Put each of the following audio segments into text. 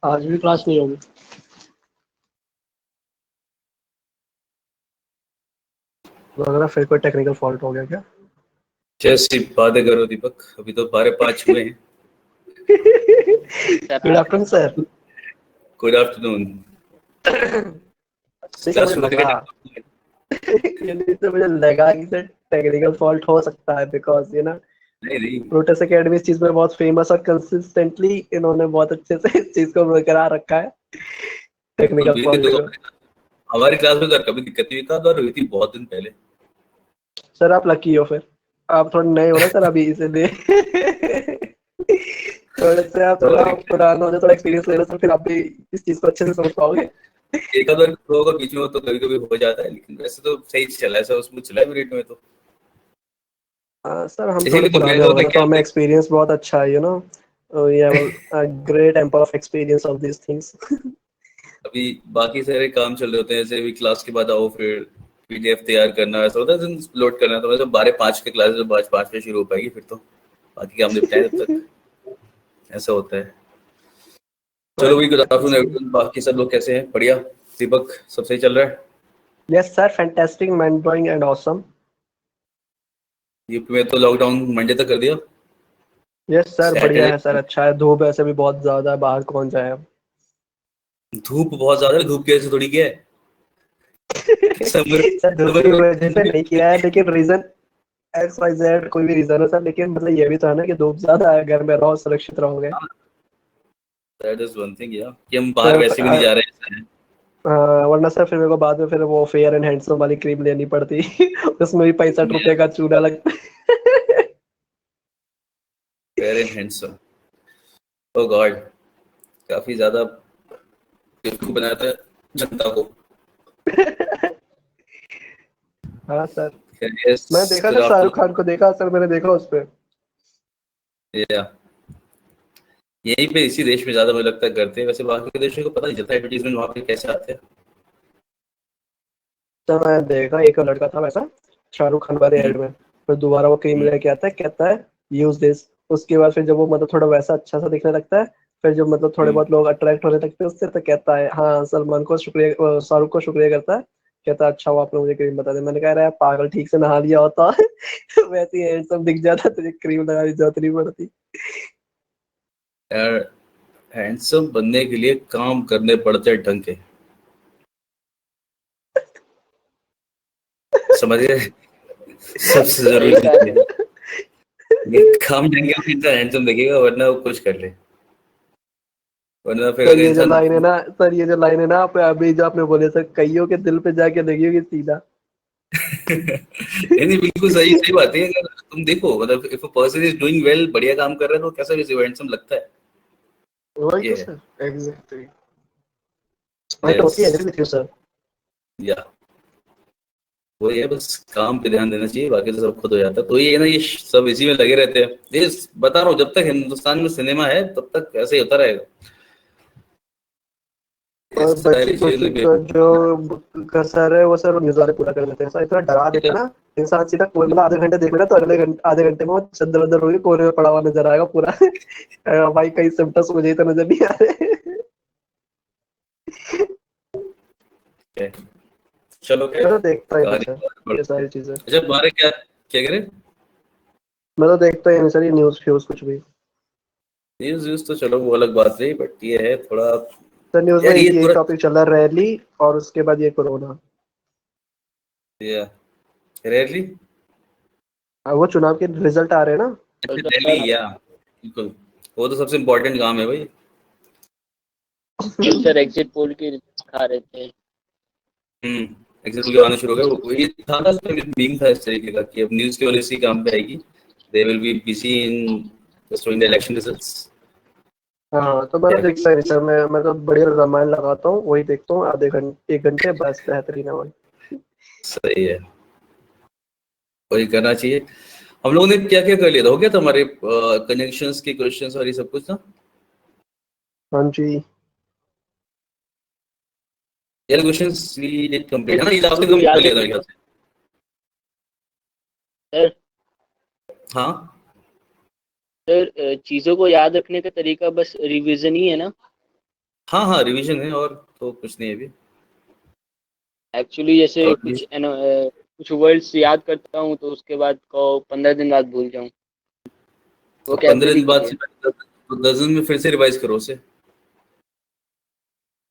आज भी क्लास नहीं होगी। लग रहा है फिर कोई टेक्निकल फॉल्ट हो गया क्या? जैसी बातें करो दीपक, अभी तो 12:05 हुए हैं। Good afternoon sir. Good afternoon. देखिए मुझे लगा मुझे लगा कि सर टेक्निकल फॉल्ट हो सकता है बिकॉज ये ना नहीं नहीं प्रोटेस एकेडमी इस चीज में बहुत फेमस और कंसिस्टेंटली इन्होंने बहुत अच्छे से इस चीज को बरकरार रखा है टेक्निकल हुई थी फॉल्ट तो को। हमारी क्लास में तो कभी दिक्कत नहीं हुई, था और हुई थी बहुत दिन पहले। सर आप लकी हो फिर, आप थोड़े नए हो ना सर अभी इसीलिए। थोड़े से आप तो थोड़ा पुराना हो जाए, थोड़ा एक्सपीरियंस ले लो तो फिर आप भी इस चीज को अच्छे से समझ पाओगे। एक आध बार होगा बीच में, तो कभी कभी हो जाता है, लेकिन वैसे तो सही चला है, सब उसमें चला है मेरिट में तो। सर हम थोड़े इसीलिए तो मैं पुराने तो हो गए मैं ना तो क्या हमें एक्सपीरियंस बहुत अच्छा है, you know we have a great ample of experience of this things. अभी बाकी सारे काम चल रहे होते हैं, जैसे अभी क्लास के बाद आओ, फिर पीडीएफ तैयार करना, ऐसा होता है, लोड करना। तो मतलब 12:05 के क्लास 5:05 पे शुरू हो पाएगी, फिर तो बाकी काम निपटाए तब तक, ऐसा होता है। चलो भाई, गुड आफ्टरनून एवरीवन। बाकी सब लोग कैसे हैं? बढ़िया। दीपक, सब सही चल रहा है? Yes sir, fantastic, mind blowing and awesome. UP में तो लॉकडाउन मंडे तक कर दिया। यस सर, बढ़िया सैटरडे है सर, अच्छा है। धूप ऐसे भी बहुत ज्यादा है, बाहर कौन जाए अब। धूप बहुत ज्यादा है, धूप की वजह से थोड़ी क्या है। समर सर धूप समर की में वजह से नहीं किया है, लेकिन रीजन एक्स वाई जेड कोई भी रीजन है सर, लेकिन मतलब ये भी तो है ना कि धूप ज्यादा है, घर में रहो, सुरक्षित रहोगे। दैट इज वन थिंग या कि हम बाहर सर वैसे भी नहीं जा रहे हैं। वरना सर फिर मेरे को बाद में फिर वो फेयर एंड हैंडसम वाली क्रीम लेनी पड़ती। उसमें भी 65 रुपए का चूड़ा लगता है। Fair and handsome, oh God, काफी ज्यादा बेवकूफ बनाया था जनता को। हाँ सर, यस। मैं देखा good sir, Shahrukh afternoon. Khan को देखा सर, मैंने देखा उस पे। या यहीं पे इसी देश में ज्यादा मुझे लगता है करते हैं, वैसे बाकी के देशों को पता नहीं चलता एडवर्टीजमेंट वहां पे कैसे आते हैं। तो मैं देखा एक लड़का था वैसा शाहरुख खान वाले हम्म, एड में, फिर दोबारा वो क्रीम हम्म, लेके आता है, कहता है यूज दिस। उसके बाद फिर जब वो मतलब थोड़ा वैसा अच्छा सा दिखने लगता है, फिर जब मतलब थोड़े हम्म। बहुत लोग अट्रैक्ट होने लगते हैं उससे, तो कहता है हाँ सलमान को शुक्रिया, शाहरुख को शुक्रिया करता है। कहता है अच्छा हुआ आपने मुझे क्रीम बता दी। मैंने कहा यार पागल, ठीक से नहा लिया होता। वैसे ही हैंडसम दिख जाता, तुझे क्रीम लगाने की जरूरत नहीं पड़ती। यार, हैंडसम बनने के लिए काम करने पड़ते हैं ढंग के, समझ गए? सबसे सही जरूरी कहा चीज है। सर। ये काम ढंग के इंसान हैंडसम दिखेगा, वरना वो कुछ कर ले, वरना फिर सर अगर ये जो इंसान लाइन है ना, सर ये जो लाइन है ना, आप अभी जो आपने बोले सर, कईयों के दिल पे जाके लगी सीधा। नहीं नहीं, बिल्कुल सही सही बात है। अगर तुम देखो, मतलब if a person is doing well, बढ़िया काम कर रहा है, तो कैसा भी हैंडसम लगता है। वही ये तो है। Sir, exactly. I yes. Totally agree with you sir. या वो ये बस काम पे ध्यान देना चाहिए, बाकी तो सब खुद हो जाता है। तो ये है ना, ये सब इसी में लगे रहते हैं। ये बता रहा हूँ, जब तक हिंदुस्तान में सिनेमा है तब तक ऐसे ही होता रहेगा। ये और बच्ची सारी खुशी चीजें का जो सर है वो सर न्यूज वाले पूरा कर लेते हैं सर, इतना डरा देते हैं ना इंसान सीधा कोई, मतलब आधे घंटे देख लेना तो अगले घंटे आधे घंटे में वो चद्दर वद्दर होगी, कोने में पड़ा हुआ नजर आएगा पूरा। भाई कई सिम्टम्स मुझे तो नजर नहीं आ रहे। है। चलो मैं खैर, तो देखता ही नहीं कहानी सर तो ये बढ़ती है। सारी चीजें। अच्छा, तुम्हारे क्या क्या करें? मैं तो देखता ही नहीं सर ये न्यूज फ्यूज कुछ भी। न्यूज व्यूज तो चलो वो अलग बात रही, बट ये है थोड़ा। सर न्यूज में यार ये एक यही पूरा, टॉपिक चल रहा है, रैली, और उसके बाद ये कोरोना। ये रेयरली। वो चुनाव के रिजल्ट आ रहे हैं ना। अच्छा, तो दिल्ली, सर या बिल्कुल, वो तो सबसे इम्पोर्टेंट काम है भाई। सर एग्जिट पोल की रिजल्ट खा रहे थे। एग्जैक्टली, आना शुरू हो गया। वो ये था ना, मीम था इस तरीके का कि अब न्यूज़ केवल इसी काम पे आएगी, they will be busy in showing the election results. हाँ तो मैं तो देखता ही नहीं सर, मैं तो बढ़िया रामायण लगाता हूँ, वही देखता हूँ आधे घंटे 1 घंटे, बस बेहतरीन है वही। सही है, वही करना चाहिए। हम लोगों ने क्या क्या कर लिया था, हो गया था हमारे कनेक्शंस के क्वेश्चंस और ये सब कुछ ना। हाँ जी। यार क्वेश्चंस वी डिड कंप्लीट है ना, ये चीजों आपने को कंप्लीट कर याद लिया था रखने मेरे ख्याल से। सर हाँ। सर चीजों को याद रखने का तरीका बस रिवीजन ही है ना। हाँ हाँ रिवीजन है, और तो कुछ नहीं है अभी। एक्चुअली जैसे और कुछ वर्ड्स याद करता हूँ तो उसके बाद को 15 दिन बाद भूल जाऊँ, वो अब 15 दिन कैपेबिलिटी बाद है। से 10 दिन में फिर से रिवाइज करो उसे।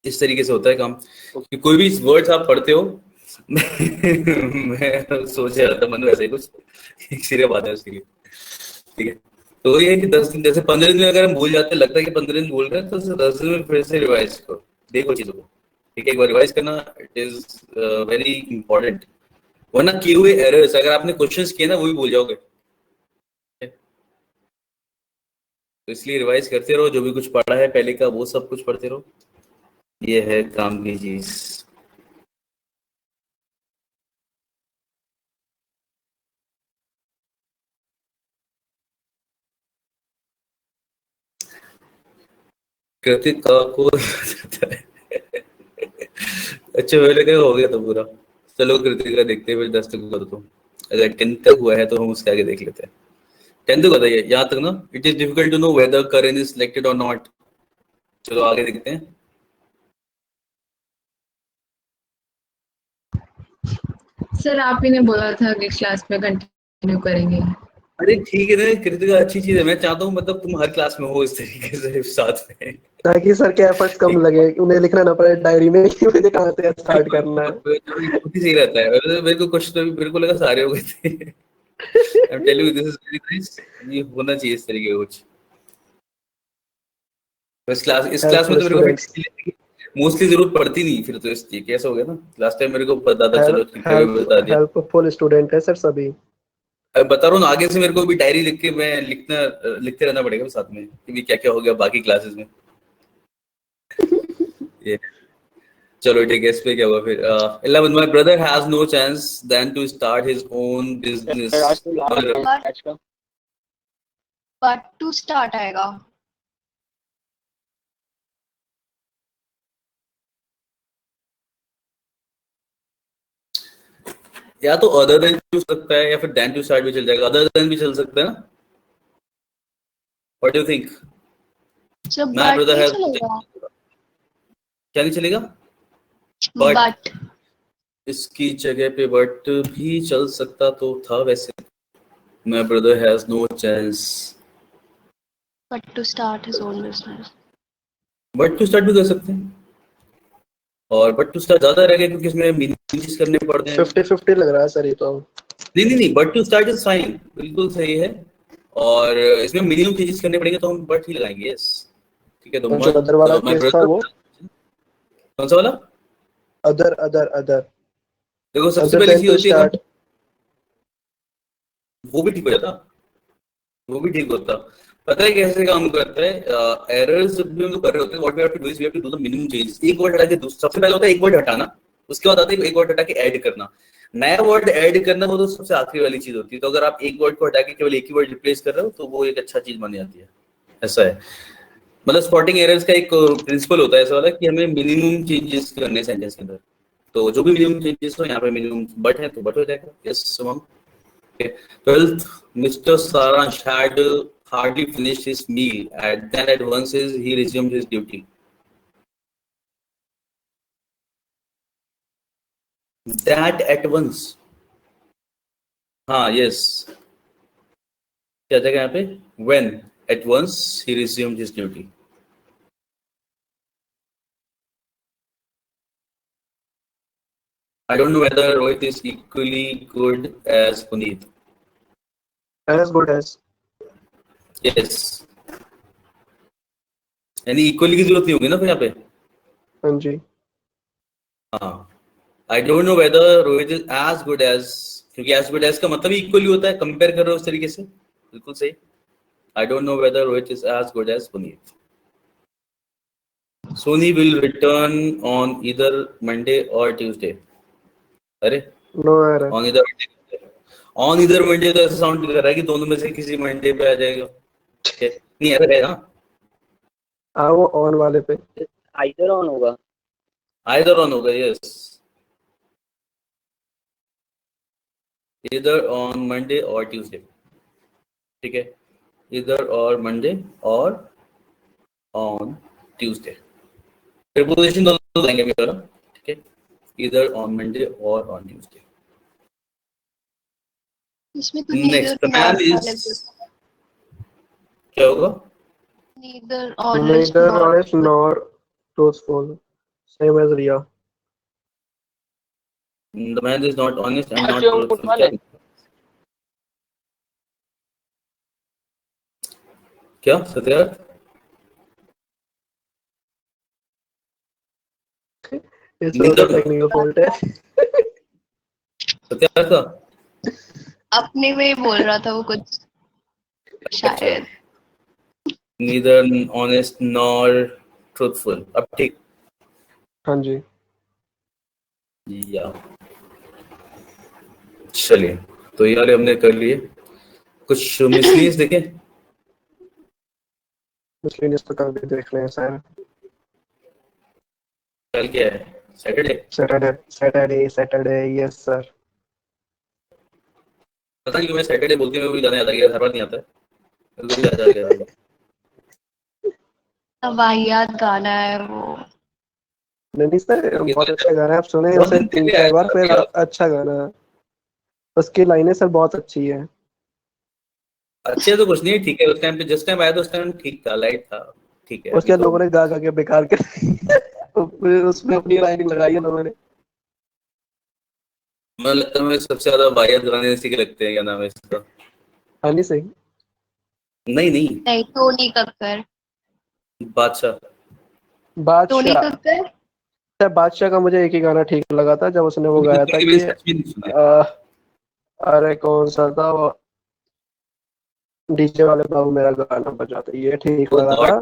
इस तरीके से होता है काम कि कोई भी वर्ड्स आप पढ़ते हो मैं सोच रहा था मन में ऐसे ही कुछ एक सीरियस बात है उसके लिए। ठीक है, तो ये है कि 10 दिन, जैसे 15 दिन में अगर हम भूल जाते हैं, लगता है कि 15 दिन भूल रहे हैं, तो 10 दिन में फिर से रिवाइज करो, देखो चीजों को। ठीक है, एक बार रिवाइज करना इट इज वेरी इंपॉर्टेंट। वरना किए हुए एरर्स, अगर आपने क्वेश्चंस किए ना, वो भी भूल जाओगे। तो इसलिए रिवाइज करते रहो, जो भी कुछ पढ़ा है पहले का वो सब कुछ पढ़ते रहो। ये है काम की चीज। कृतिका को अच्छा मेरे क्या हो गया तो पूरा। चलो कृतिका देखते हैं फिर 10 तक कर दो। अगर 10 तक हुआ है तो हम उसके आगे देख लेते हैं। 10 तक बताइए यहाँ तक ना। It is difficult to know whether Karen is selected और नॉट। चलो आगे देखते हैं। सर आप ही ने बोला था अगली क्लास में कंटिन्यू करेंगे। अरे ठीक है ना, कृतिका अच्छी चीज है। मैं चाहता हूँ मतलब तुम हर क्लास में हो इस तरीके से साथ में। ताकि सर के एफर्ट्स कम लगे, उन्हें लिखना ना पड़े डायरी में कि मुझे कहाँ से स्टार्ट करना है। खुद ही सही रहता है। मेरे को कुछ तो मेरे को लगा सारे हो गए थे। I am telling you this is very nice. ये होना चाहिए इस तरीके का कुछ। इस क्लास में हेल्पफुल तो मेरे को स्टूडेंट्स। फिर मोस्टली जरूरत पड़ती नहीं फिर, तो इसलिए कैसा हो गया ना। लास्ट टाइम मेरे को पता था, चलो ठीक है हेल्प बता दिया। हेल्पफुल स्टूडेंट है सर सभी। अब बता रहा हूँ ना, आगे से मेरे को भी डायरी लिख के मैं लिखते रहना पड़ेगा साथ में कि भी क्या क्या हो गया बाकी क्लासेस में। ये चलो ठीक है, इस पे क्या हुआ फिर। 11 my brother has no chance then to start his own business. Sir आज तो लास्ट है बट आज का। टू स्टार्ट आएगा। या तो अदर देन चल सकता है, या फिर देन टू स्टार्ट भी चल जाएगा। अदर देन भी चल सकता है ना। What do you think? Sir my but brother नहीं हैज, चलेगा। क्या नहीं चलेगा? बट बट इसकी जगह पे बट भी चल सकता तो था वैसे। My brother has no chance. To start his own business. But to start भी कर सकते हैं, और बट टू स्टार्ट ज्यादा रहेगा क्योंकि इसमें मीनिंग चीज करने पड़ते हैं। 50-50 लग रहा है सर ये तो। नहीं, but to start is fine, बिल्कुल सही है। और इसमें मिनिमम चेंजेस करने पड़ेंगे तो हम बट ही लगाएंगे। यस ठीक है, तो जो मत अदर वाला माय केस था ब्रदर। वो। कौन सा वाला? अदर अदर अदर देखो सबसे अदर पहली देन चीज टू होती है स्टार्ट। वो भी ठीक हो जाता। वो भी ठीक होता। पता है कैसे काम करता है? एरर्स जब भी हम लोग कर रहे होते हैं, what we have to do is we have to do the minimum changes. एक वर्ड हटा के सबसे पहले होता है एक वर्ड हटाना। उसके बाद आता है एक वर्ड हटा के ऐड करना। नया वर्ड ऐड करना वो तो सबसे आखिरी वाली चीज होती है। तो अगर आप एक वर्ड को हटा के केवल एक ही वर्ड रिप्लेस कर रहे हो तो वो एक अच्छा चीज मानी जाती है। ऐसा है। मतलब स्पॉटिंग एरर्स का एक प्रिंसिपल होता है ऐसा वाला कि हमें मिनिमम चेंजेस करने सेंटेंस के अंदर। तो जो भी मिनिमम चेंजेस हो, यहाँ पे मिनिमम बट है तो बट हो जाएगा। Yes Suman. 12th, Mr. Saransh had hardly finished his meal, and then at once he resumed his duty. That at once. हाँ yes. क्या जाएगा यहाँ पे? When at once he resumed his duty. I don't know whether Rohit is equally good as Puneet. As good as. Yes. यानी equally की जरूरत नहीं होगी ना फिर यहाँ पे। हाँ जी। हाँ, I don't know whether Rohit is as good as, क्योंकि एज गुड एज का मतलब ही इक्वली होता है, कंपेयर कर रहे हो उस तरीके से। बिल्कुल सही। I don't know whether Rohit is as good as Puneet. Soni will return on इधर मंडे और ट्यूसडे। अरे नो आ रहा। ऑन इधर मंडे तो ऐसा साउंड कर रहा है कि दोनों में से किसी मंडे पे आ जाएगा। नहीं ऐसा है ना। हाँ वो ऑन वाले पे। आइदर ऑन होगा। आइदर ऑन होगा। यस, इधर ऑन मंडे और ट्यूसडे। ठीक है, इधर और मंडे और ऑन ट्यूसडे। प्रीपोजिशन दोनों देंगे अभी थोड़ा, ठीक है, इधर ऑन मंडे और ऑन ट्यूसडे। इसमें तो next neither man nor is, वाले good. क्या होगा? Neither honest neither nor honest nor truthful, same as Ria. The man is not honest and not जो truthful। वाले क्या सत्यार्थ? ये तो Neither टेक्निकल फॉल्ट है। सत्यार्थ का? अपने में ही बोल रहा था वो कुछ अच्छा, शायद। neither honest nor truthful। अब ठीक? हाँ जी। या चलिए, तो यार हमने कर लिए। कुछ मिसलीनियस देखें? मिसलिनियस तो कल भी देख लें सर। कल क्या है? सैटरडे। Saturday yes sir. पता नहीं क्यों मैं सैटरडे बोलते हुए भी गाने आता है, हर बार नहीं आता है, कभी आ जाएगा। वाहियात गाना है वो। नहीं सर, बहुत अच्छा गाना है, आप सुने बहुत उसे दिन तीन पहले चार आया बार था फिर क्या? अच्छा गाना है। उसकी लाइनें सर बहुत अच्छी है। अच्छे तो कुछ नहीं, ठीक है, उस टाइम पे जिस टाइम आया था उस टाइम ठीक था, लाइट था, ठीक है। अभी उसके तो लोगों ने गा गा के बेकार कर उसमें अपनी लाइनिंग लगाई है लोगों ने। मुझे लगता है मैं सबसे ज्यादा वाहियात गाने इसी के लगते हैं, क्या नाम है इसका? हनी सिंह। नहीं नहीं, नहीं, टोनी कक्कर। बादशाह। टोनी बादशाह। कक्कर। सर बादशाह का मुझे एक ही गाना ठीक लगा था जब उसने वो टोनी गाया कक्कर था की कि मैंने सच में नहीं सुने। अरे कौन सा था वो, डीजे वाले बाबू मेरा गाना बजाते, ये ठीक ओ लगा गॉड, था।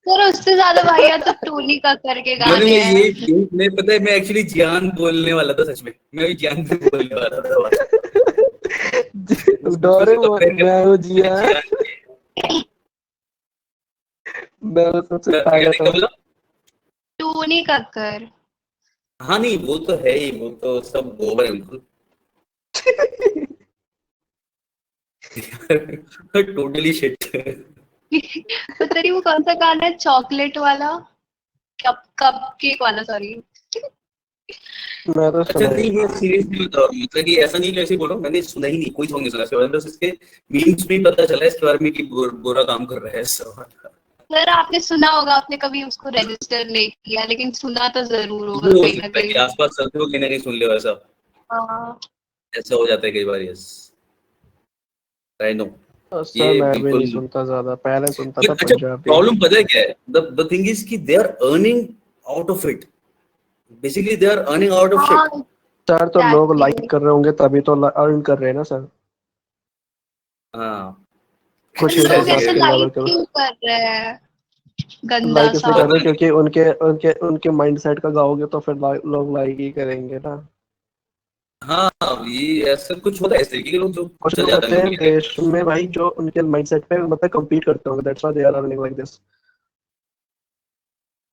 सर उससे ज्यादा वाहियात तो टोनी कक्कर के मैंने गाने हैं। मैं पता है, मैं एक्चुअली जियान बोलने वाला था, सच में मैं भी जियान से बोलने वाला था। उसको फिर से कंपेयर मैं हूँ कर जिया, जियान मैं हूँ सबसे क्या ताकत देखा बोला? टोनी कक्कर। हाँ नहीं, वो तो है ही, वो तो सब ओवर है बिल्कुल। Totally shit. पता नहीं वो कौन सा गाना है, चॉकलेट वाला, कप कप केक वाला, सॉरी। मैं तो अच्छा सुना ही नहीं, मैं नहीं। सीरियसली बता रहा हूँ, मतलब कि ऐसा नहीं कि ऐसे बोलो, मैंने सुना ही नहीं, कोई सॉन्ग नहीं सुना इसके बारे में, बस इसके मीम्स में पता चला इसके बारे में कि बुरा काम कर रहा है सब। सर आपने सुना होगा, आपने कभी उसको रजिस्टर नहीं किया, लेकिन सुना तो जरूर होगा वो हो कहीं ना सकता है कि कहीं। आसपास सब लोग कहीं ना कहीं सुन ले, वैसा हाँ। ऐसा हो जाता है कई बार। यस आई नो, सर ये मैं भी नहीं बिल्कुल। सुनता ज्यादा, पहले सुनता था अच्छा, पंजाबी। प्रॉब्लम पता है क्या है? द थिंग इज कि they are earning out of it, basically they are earning out of हाँ शिट। सर तो लोग लाइक exactly। कर रहे होंगे तभी तो अर्न कर रहे हैं ना सर, हाँ कुछ इस लोग ऐसे हिसाब ऐसे के है। लेवल लाइक के। क्यों कर रहे हैं, गंदा लाइक सा। इसलिए कर रहे हैं क्योंकि उनके उनके उनके माइंडसेट का गाओगे तो फिर लोग लाइक ही करेंगे ना। हाँ ये ऐसा कुछ होता है, इस तरीके के लोग जो कुछ चल लोग जाते होते हैं हैं उनके लिए। देश में भाई जो उनके माइंडसेट पे मतलब कम्पीट करते होंगे, that's why they are earning like this.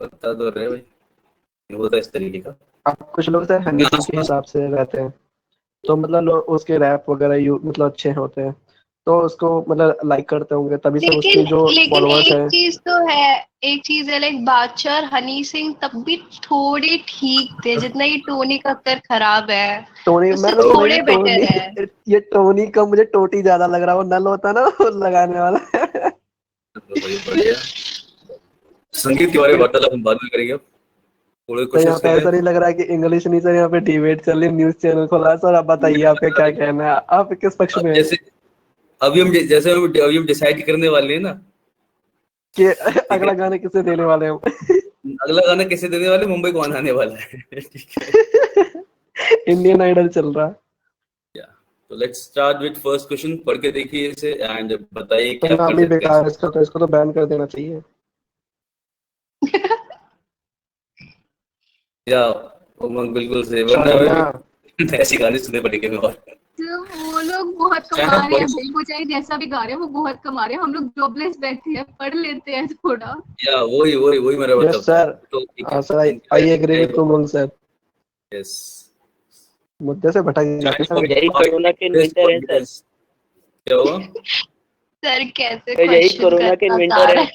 पता तो रहे भाई, ये होता है इस तरीके का। अब कुछ लोग सर हनी मैं सिंह के आसपास, हिसाब से रहते हैं, तो मतलब लोग उसके रैप वगैरह मतलब अच्छे होते हैं, तो उसको मतलब लाइक करते होंगे तभी से लेकिन उसके जो लेकिन फॉलोअर्स एक हैं। चीज तो है, एक चीज है, लाइक बादशाह और हनी सिंह तब भी थोड़े ठीक थे, जितना ये टोनी कक्कर खराब है टोनी, उससे मैंने सुना ये थोड़े टोनी, बेटर है। ये टोनी का मुझे टोटी ज्यादा लग रहा है, वो नल होता ना वो लगाने वाला। तो भाई बढ़िया। संगीत के बारे में वार्तालाप हम बाद में करेंगे, अब थोड़े तो यहाँ क्वेश्चंस पे ले ऐसा लें। नहीं लग रहा है कि इंग्लिश नहीं सर, यहाँ पे डिबेट चल रही है, न्यूज चैनल खोला है सर, आप बताइए आपका क्या कहना है, आप किस पक्ष अब में हैं? जैसे अभी हम डिसाइड करने वाले हैं ना, कि ठीक है, अगला गाना किसे देने वाले हैं हम? अगला गाना कैसे देने वाले, मुंबई कौन आने वाला है। ठीक है, इंडियन आइडल चल रहा है। या तो let's start with first question, पढ़ के देखिए इसे एंड बताइए तो क्या आप नाम कर ही सकते हैं बेकार है इसमें। इसका, तो इसको तो बैन कर देना चाहिए। या उमंग बिल्कुल सही, वरना शानिया। ऐसी गाने सुने पड़ेंगे मैं और। तो वो लोग बहुत कमा चाइना रहे हैं पढ़, भाई, वो चाहे जैसा भी गा रहे हैं वो बहुत कमा रहे हैं, हम लोग जॉबलेस बैठे हैं, पढ़ लेते हैं थोड़ा। या वही वही वही मेरा यस मतलब था, सर। तो ठीक हाँ है, सर, आई एग्री विद तुम सर, यस। मुद्दे से भटक जाते चाइना सर। यही कोरोना के बेस्ट इन्वेंटर है सर। कॉन्फिडेंस क्या हुआ? सर कैसे तो यही क्वेश्चन कोरोना के करना इन्वेंटर चाह है। रहे हैं।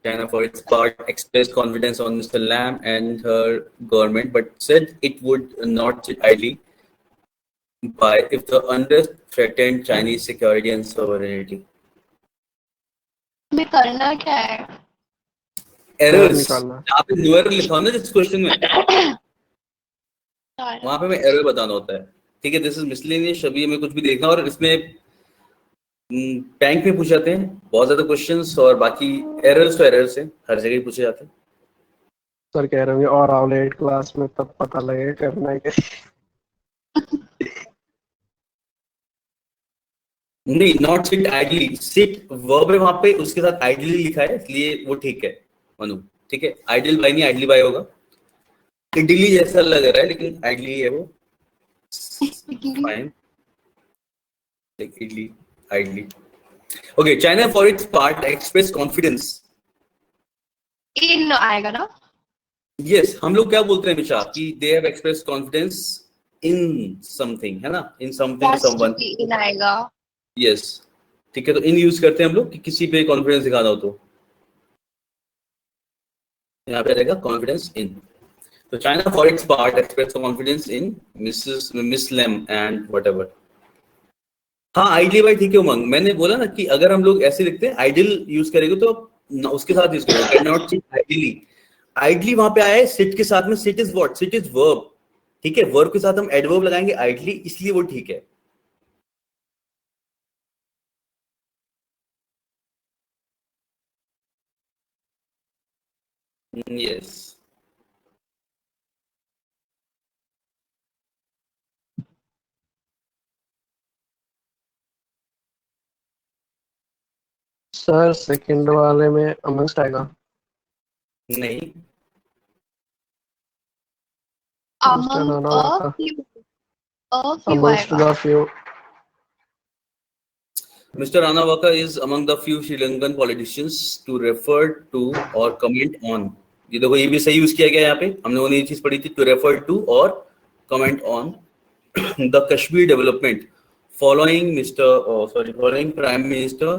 China, for its part, expressed confidence on Mr. Lam and her government, but said it would not sit idly by if the unrest threatened Chinese security and sovereignty. हमें करना क्या है? Errors. निकालना। यहाँ पे न्यू एरर लिखा हो ना जिस क्वेश्चन में, वहां पे हमें एरर बताना होता है। ठीक है, दिस इज मिसलेनियस, अभी हमें कुछ भी देखना, और इसमें बैंक में पूछे जाते हैं बहुत ज्यादा क्वेश्चंस, और बाकी एरर्स तो एरर्स है, हर जगह ही पूछे जाते हैं। सर कह रहे होंगे और आओ लेट क्लास में तब पता लगेगा करना है क्या। नहीं, not sit idly, sit verb है वहां पे, उसके साथ आइडली लिखा है, इसलिए वो ठीक है मनु। ठीक है, आइडल बाय नहीं आइडली बाय होगा। इडली जैसा लग रहा है लेकिन आइडली है वो, fine, idli ideally. Okay, China for its part express confidence. इन आएगा ना? यस, हम लोग क्या बोलते हैं हमेशा कि they have express confidence in something, है ना, इन समथिंग समवन, इन आएगा। यस, ठीक है, तो इन यूज करते हैं हम लोग कि किसी पे कॉन्फिडेंस दिखाना हो तो यहाँ पे रहेगा कॉन्फिडेंस इन। तो China for its part express confidence in miss lame and whatever. हाँ, आइडली बाय ठीक है उमंग, मैंने बोला ना कि अगर हम लोग ऐसे लिखते हैं आइडल यूज करेंगे तो उसके साथ यूज करेंगे, can not sit idly. Idly वहां पे आया है सिट के साथ में, sit is what, sit is verb. ठीक है, वर्ब के साथ हम एडवर्ब लगाएंगे आइडली, इसलिए वो ठीक है। यस, सर सेकंड वाले में अमंगस्ट आएगा। नहीं, among a few अमंगस्ट आएगा। The few. Mr. Ranawaka is among the few Sri Lankan politicians to refer to or comment on. ये देखो, ये भी सही यूज किया गया यहाँ पे, हमने वो नई चीज पढ़ी थी, to refer to or comment on the Kashmir development following Prime Minister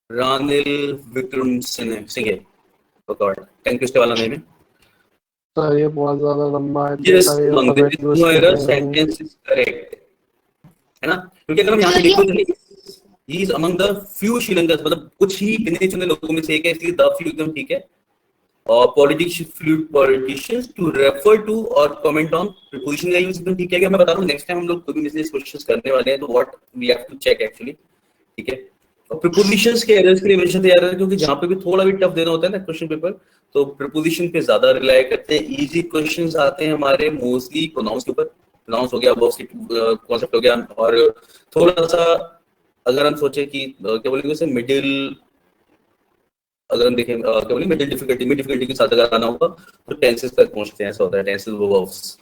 Ranil Wickremesinghe। Oh God, ten question वाला नेम है। सर ये बहुत ज्यादा लंबा है। Yes, सारे there alphabet is use no error, करते हैं। sentence is correct, है ना, क्योंकि अगर हम यहाँ पे लिखो he is among the few Sri Lankans, मतलब कुछ ही गिने चुने लोगों में से एक है, इसलिए the few एकदम ठीक है। और politicians to refer to और comment on, preposition का यूज एकदम ठीक है। मैं बता रहा हूँ, नेक्स्ट टाइम हम लोग कोई भी क्वेश्चंस करने वाले हैं तो what we have to check actually, ठीक है। और prepositions के एरर्स के लिए हमेशा तैयार रहना, क्योंकि जहाँ पे भी थोड़ा भी टफ देना होता है ना क्वेश्चन पेपर, तो preposition पे ज्यादा रिलाई करते हैं। इजी क्वेश्चंस आते हैं हमारे मोस्टली प्रोनाउंस के ऊपर, प्रोनाउंस हो गया, कॉन्सेप्ट हो गया, और थोड़ा सा अगर हम सोचे कि क्या बोलेंगे उसे, मिडिल, अगर हम देखें क्या बोलेंगे मिडिल डिफिकल्टी के साथ अगर आना होगा तो टेंसेस तक पहुंचते हैं, ऐसा होता है, टेंसेस वर्ब्स।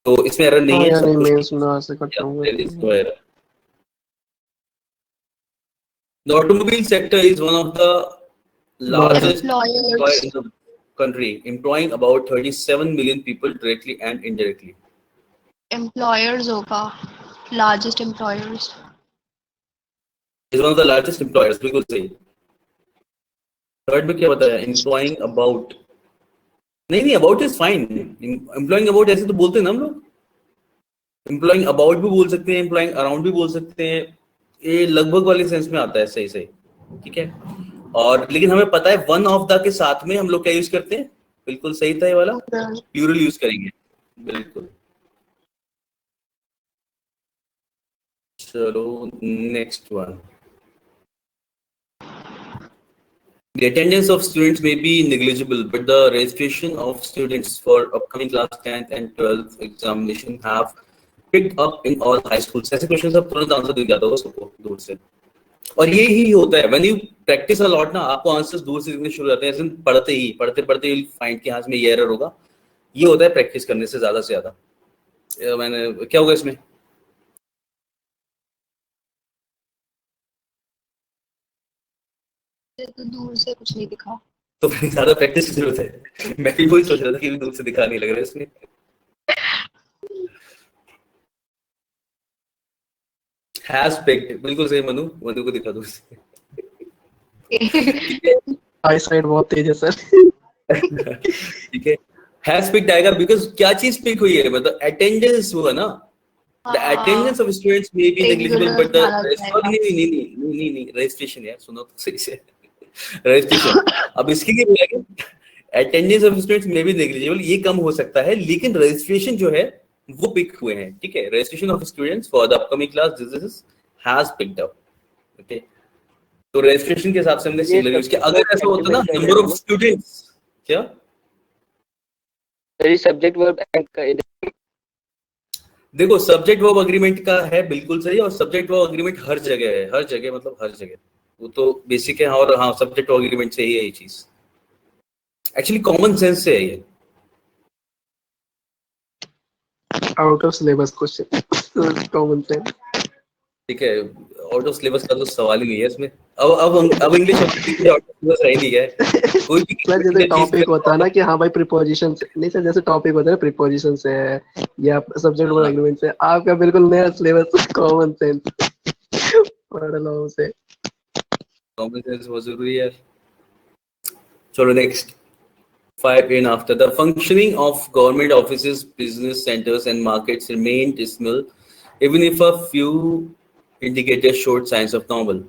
तो इसमें एरर नहीं है, सब कुछ मेंस में ऐसे करता हूँ। The automobile sector is one of the largest employer in the country, employing about 37 million people directly and indirectly. Employers होगा, largest employers. Is one of the largest employers, बिल्कुल सही। थर्ड में क्या बताया, employing about, नहीं about is fine, employing about ऐसे तो बोलते हैं ना हम लोग, employing about भी बोल सकते हैं, employing around भी बोल सकते हैं, ये लगभग वाले सेंस में आता है, सही सही, ठीक है। और लेकिन हमें पता है वन ऑफ द के साथ में हम लोग क्या यूज करते हैं, बिल्कुल सही था ये वाला, प्लूरल यूज करेंगे, बिल्कुल। चलो next one. The attendance of students may be negligible, but the registration of students for upcoming class 10th and 12th examination have picked up in all high schools. ऐसे क्वेश्चन सब तुरंत answer दिख जाता होगा सबको दूर से, और ये ही होता है, when you practice a lot ना, आपको आंसर्स दूर से दिखने शुरू हो जाते हैं, ऐसे पढ़ते पढ़ते you'll find कि हाँ इसमें ये एरर होगा। ये होता है प्रैक्टिस करने से ज्यादा से ज्यादा। मैंने क्या होगा इसमें, तो दूर से कुछ नहीं दिखा, तो फिर ज्यादा प्रैक्टिस की जरूरत है। मैं भी वही सोच रहा था कि दूर से दिखा नहीं लग रहा है इसमें। हैज पिक्ड, बिल्कुल सही मनु, मनु को दिखा दो। ठीक है। आई साइड बहुत तेज है सर। ठीक है, हैज पिक्ड आएगा बिकॉज क्या चीज पिक हुई है, मतलब अटेंडेंस हुआ ना। The attendance of students may be negligible, but the नहीं registration यार, सुनो तो सही से। registration, अब इसके लिए बोला कि attendance of students may be negligible, ये कम हो सकता है, लेकिन registration जो है वो पिक हुए हैं। ठीक है, registration of students for the upcoming class this has picked up. Okay, तो registration के हिसाब से हमने ये सिमिलर यूज किया। अगर ऐसा होता ना sentiment number of students, क्या सर सब्जेक्ट वर्ब देखो, सब्जेक्ट वर्ब अग्रीमेंट का है बिल्कुल सही, और सब्जेक्ट वर्ब अग्रीमेंट हर जगह है, हर जगह मतलब हर जगह, वो तो बेसिक है। और हाँ, सब्जेक्ट वर्ब अग्रीमेंट से ही है ये चीज, एक्चुअली कॉमन सेंस से है ये। Out of syllabus question, common sense. ठीक है, आउट ऑफ सिलेबस का तो सवाल ही नहीं है इसमें। अब इंग्लिश आउट ऑफ सिलेबस रह नहीं गया कोई भी। सर जैसे टॉपिक होता है ना कि हाँ भाई प्रीपोजिशन से, नहीं सर जैसे टॉपिक होता है ना प्रीपोजिशन से है या सब्जेक्ट वर्ब एग्रीमेंट से, आपका बिल्कुल नया सिलेबस कॉमन सेंस पढ़ लो उसे। कॉमन सेंस बहुत जरूरी है। चलो next 5 in after the functioning of government offices, business centers and markets remain dismal even if a few indicators showed signs of normal.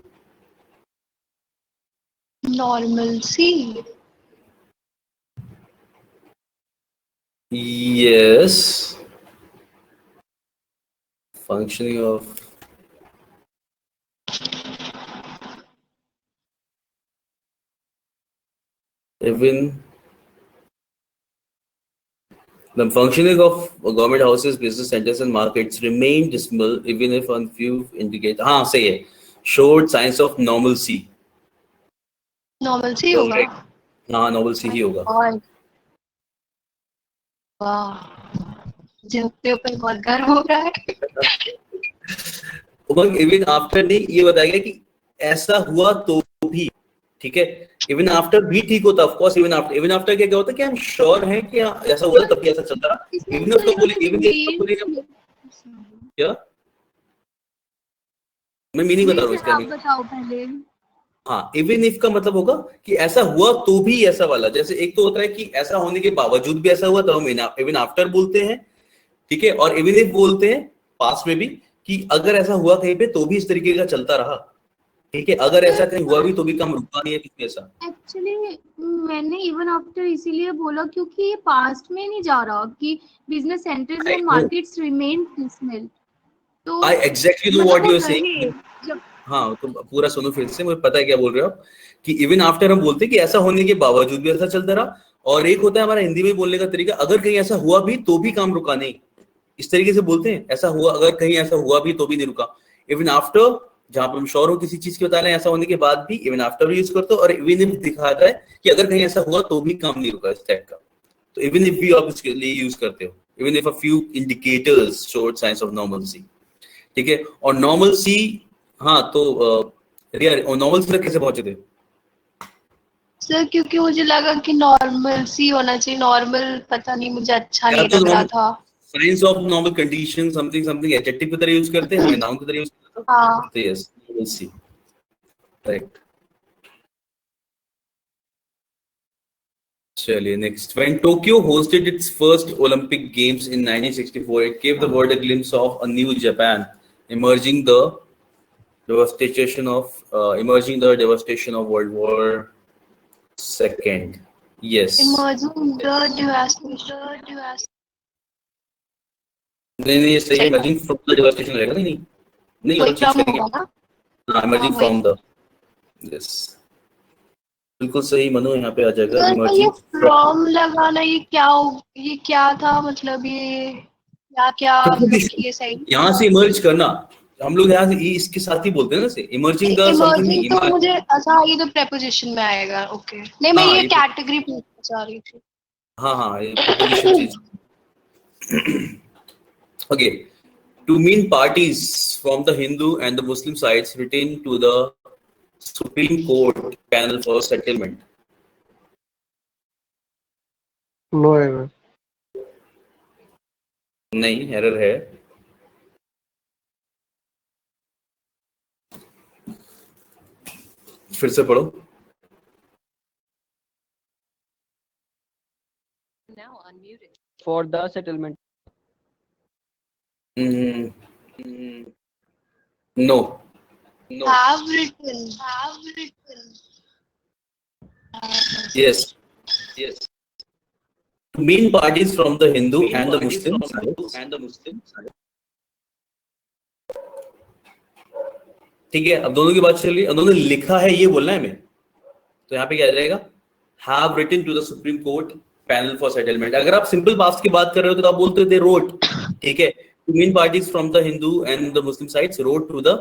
Normalcy. Yes, functioning of even the functioning of government houses, business centers and markets remain dismal even if a few indicate, हाँ सही है, showed signs of normalcy. Normalcy होगा। हाँ normalcy ही होगा। और वाह, जिनके ऊपर बहुत गर्व हो रहा है। उमंग इवन आफ्टर ने ये बताया कि ऐसा हुआ तो भी ठीक है, इवन आफ्टर भी ठीक होता, ऑफ कोर्स इवन आफ्टर क्या होता है कि हम श्योर हैं कि ऐसा हुआ तब भी ऐसा चलता रहा। इवन इफ तो बोले, इवन इफ तो बोलेगा क्या, मैं मीनिंग बता रहा हूँ इसका। आप बताओ पहले। हाँ, इवन इफ का मतलब होगा कि ऐसा हुआ तो भी ऐसा वाला, जैसे एक तो होता है कि ऐसा होने के बावजूद भी ऐसा हुआ तो हम इवन आफ्टर बोलते हैं। ठीक है, और इवन इफ बोलते हैं पास्ट में भी कि अगर ऐसा हुआ कहीं पे तो भी इस तरीके का चलता रहा। ठीक है, अगर ऐसा कहीं हुआ भी तो भी काम रुका नहीं है कुछ ऐसा। एक्चुअली मैंने इवन आफ्टर इसीलिए बोला क्योंकि ये पास्ट में नहीं जा रहा कि business centres and markets remain dismal, तो I exactly know what you are saying. जब हाँ, तो पूरा सुनो फिर से, मुझे पता है क्या बोल रहे हो आप, कि इवन आफ्टर हम बोलते हैं कि ऐसा होने के बावजूद भी ऐसा चलता रहा। और एक होता है हमारा हिंदी में बोलने का तरीका, अगर कहीं ऐसा हुआ भी तो भी काम रुका नहीं, इस तरीके से बोलते हैं। ऐसा हुआ, अगर कहीं ऐसा हुआ भी तो भी नहीं रुका। इवन आफ्टर, जहां पर हम श्योर हो किसी चीज के बता रहे हैं ऐसा होने के बाद भी इवन आफ्टर भी यूज करते हो, और इवन इफ दिखाता है कि अगर कहीं ऐसा हुआ तो भी काम नहीं रुका, इस टाइप का। तो इवन इफ भी आप उसके लिए यूज करते हो, even if a few indicators showed science of normalcy. ठीक है, और नॉर्मलसी, हाँ तो रिया नॉर्मलसी तक कैसे पहुंचे थे? सर क्योंकि मुझे लगा कि नॉर्मल सी होना चाहिए, नॉर्मल पता नहीं मुझे अच्छा नहीं लग रहा था। Science of normal condition something something adjective की तरह यूज करते हैं, हमें नाउन की तरह यूज करते हैं। हाँ, तो यस, नॉर्मलसी करेक्ट। चलिए next, when Tokyo hosted its first Olympic Games in 1964, it gave the world a glimpse of a new Japan, emerging the devastation of World War II. Yes. emerging the devastation। नहीं ये सही है, emerging from the devastation रहेगा। नहीं नहीं कोई और चीज क्रम करेंगे। होगा ना। हाँ, emerging हाँ, from the, yes बिल्कुल सही मनु, यहाँ पे आ जाएगा सर ये emerging from। फ्रॉम लगाना, ये क्या था, मतलब ये क्या क्या ये सही। यहाँ से इमर्ज करना, हम लोग यहाँ से इसके साथ ही बोलते हैं ना, से इमर्जिंग द समथिंग इमर्जिंग नहीं, तो मुझे अच्छा, ये तो प्रेपोजिशन में आएगा। ओके, नहीं मैं हाँ ये ये कैटेगरी पूछना चाह रही थी। हाँ ये preposition change. Okay, to mean parties from the Hindu and the Muslim sides written to the Supreme Court panel for settlement. No error. नहीं, एरर है। फिर से पढ़ो। For the settlement. No. Have written. Yes. Main parties from the Hindu and the Muslim side. ठीक है, अब दोनों की बात चल रही है, अब दोनों ने लिखा है ये बोलना है हमें, तो यहाँ पे क्या आ जाएगा? Have written to the Supreme Court panel for settlement. अगर आप सिंपल पास्ट की बात कर रहे हो तो आप बोलते थे wrote, ठीक है? Main parties from the Hindu and the Muslim sides wrote to the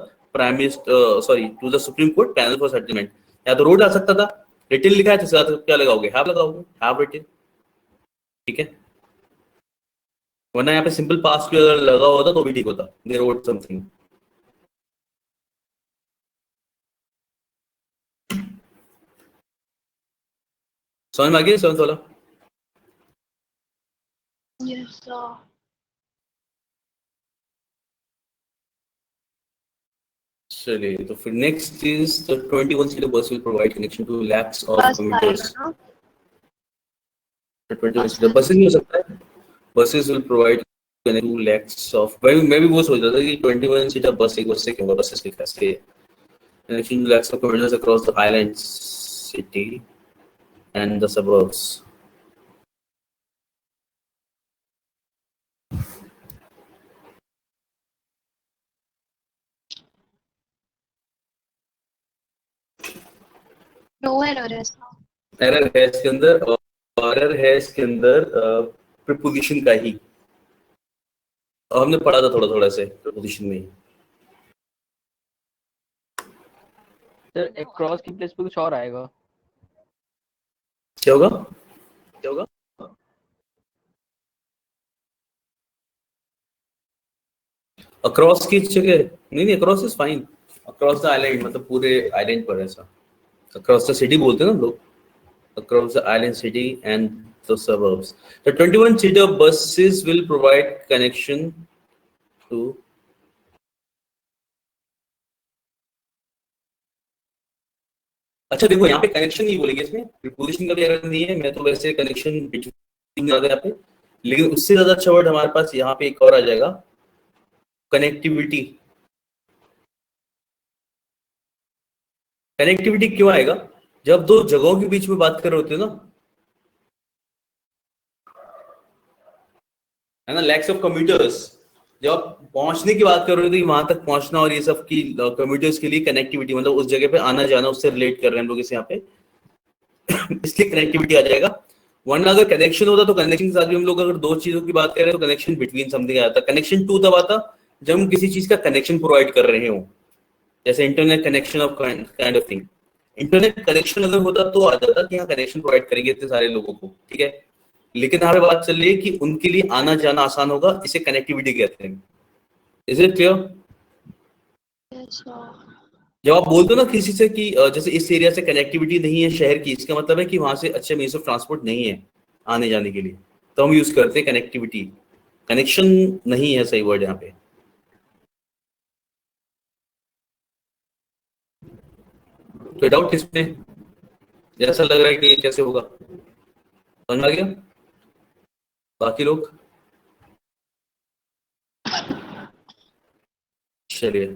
to the Supreme Court panel for settlement. या तो wrote आ सकता था, written लिखा है तो साथ क्या लगाओगे? Have लगाओगे, have written, ठीक है? वरना यहाँ पे सिंपल पास्ट भी अगर लगा होता तो भी ठीक होता, they wrote something. समझ में आ गया सेवंथ वाला? Yes, sir. चलिए, तो फिर next is the 21 seater bus will provide connection to lakhs of Bus commuters. side, no? 21 seater buses नहीं हो सकता है, buses will provide connection to lakhs of, मैं भी वो सोच रहा था कि 21 सीटर बस एक बस से क्यों होगा, बसेस के कैसे connection to lakhs of commuters across the highlands city and the suburbs. No error है sir. एरर है इसके अंदर, और एरर है इसके अंदर प्रीपोजिशन का ही, और हमने पढ़ा था थोड़ा से प्रीपोजिशन में ही। सर across की प्लेस पे कुछ और आएगा। क्या होगा? अक्रॉस की जगह नहीं, across is fine, across the island मतलब पूरे आइलैंड पर ऐसा, अक्रॉस द सिटी बोलते हैं ना लोग, across the island city and the suburbs. The 21 seater buses will provide connection to अच्छा देखो यहाँ पे कनेक्शन नहीं बोलेंगे, इसमें प्रीपोजिशन का भी एरर नहीं है, मैं तो वैसे कनेक्शन बिटवीन आ गया यहाँ पे, लेकिन उससे ज्यादा अच्छा वर्ड हमारे पास यहाँ पे एक और आ जाएगा, कनेक्टिविटी. कनेक्टिविटी क्यों आएगा? जब दो जगहों के बीच में बात कर रहे होते हैं ना, है ना, लैक्स ऑफ कम्यूटर्स, जब आप पहुंचने की बात कर रहे हो तो वहां तक पहुंचना और ये सब की कम्यूटर्स के लिए कनेक्टिविटी मतलब उस जगह पे आना जाना, उससे रिलेट कर रहे हैं हम लोग इसे यहाँ पे इसलिए कनेक्टिविटी आ जाएगा. वरना अगर कनेक्शन होता तो कनेक्शन के साथ भी हम लोग अगर दो चीजों की बात कर रहे हैं तो कनेक्शन बिटवीन समथिंग आता. कनेक्शन टू तब आता जब हम किसी चीज का कनेक्शन प्रोवाइड कर रहे हो, जैसे internet connection of kind of thing. Internet connection अगर होता तो आ जाता कि हाँ कनेक्शन प्रोवाइड करेंगे इतने सारे लोगों को, ठीक है. लेकिन यहाँ पे बात चल रही है कि उनके लिए आना जाना आसान होगा, इसे कनेक्टिविटी कहते हैं. Is it clear? Yes, sir. जब आप बोलते हो ना किसी से कि जैसे इस एरिया से कनेक्टिविटी नहीं है शहर की, इसका मतलब है कि वहां से अच्छे मीन्स ऑफ ट्रांसपोर्ट नहीं है आने जाने के लिए, तो हम यूज करते हैं कनेक्टिविटी. कनेक्शन नहीं है सही वर्ड यहाँ पे. तो डाउट किसमें? ऐसा लग रहा है कि ये कैसे होगा, समझ आ गया? बाकी लोग चलिए.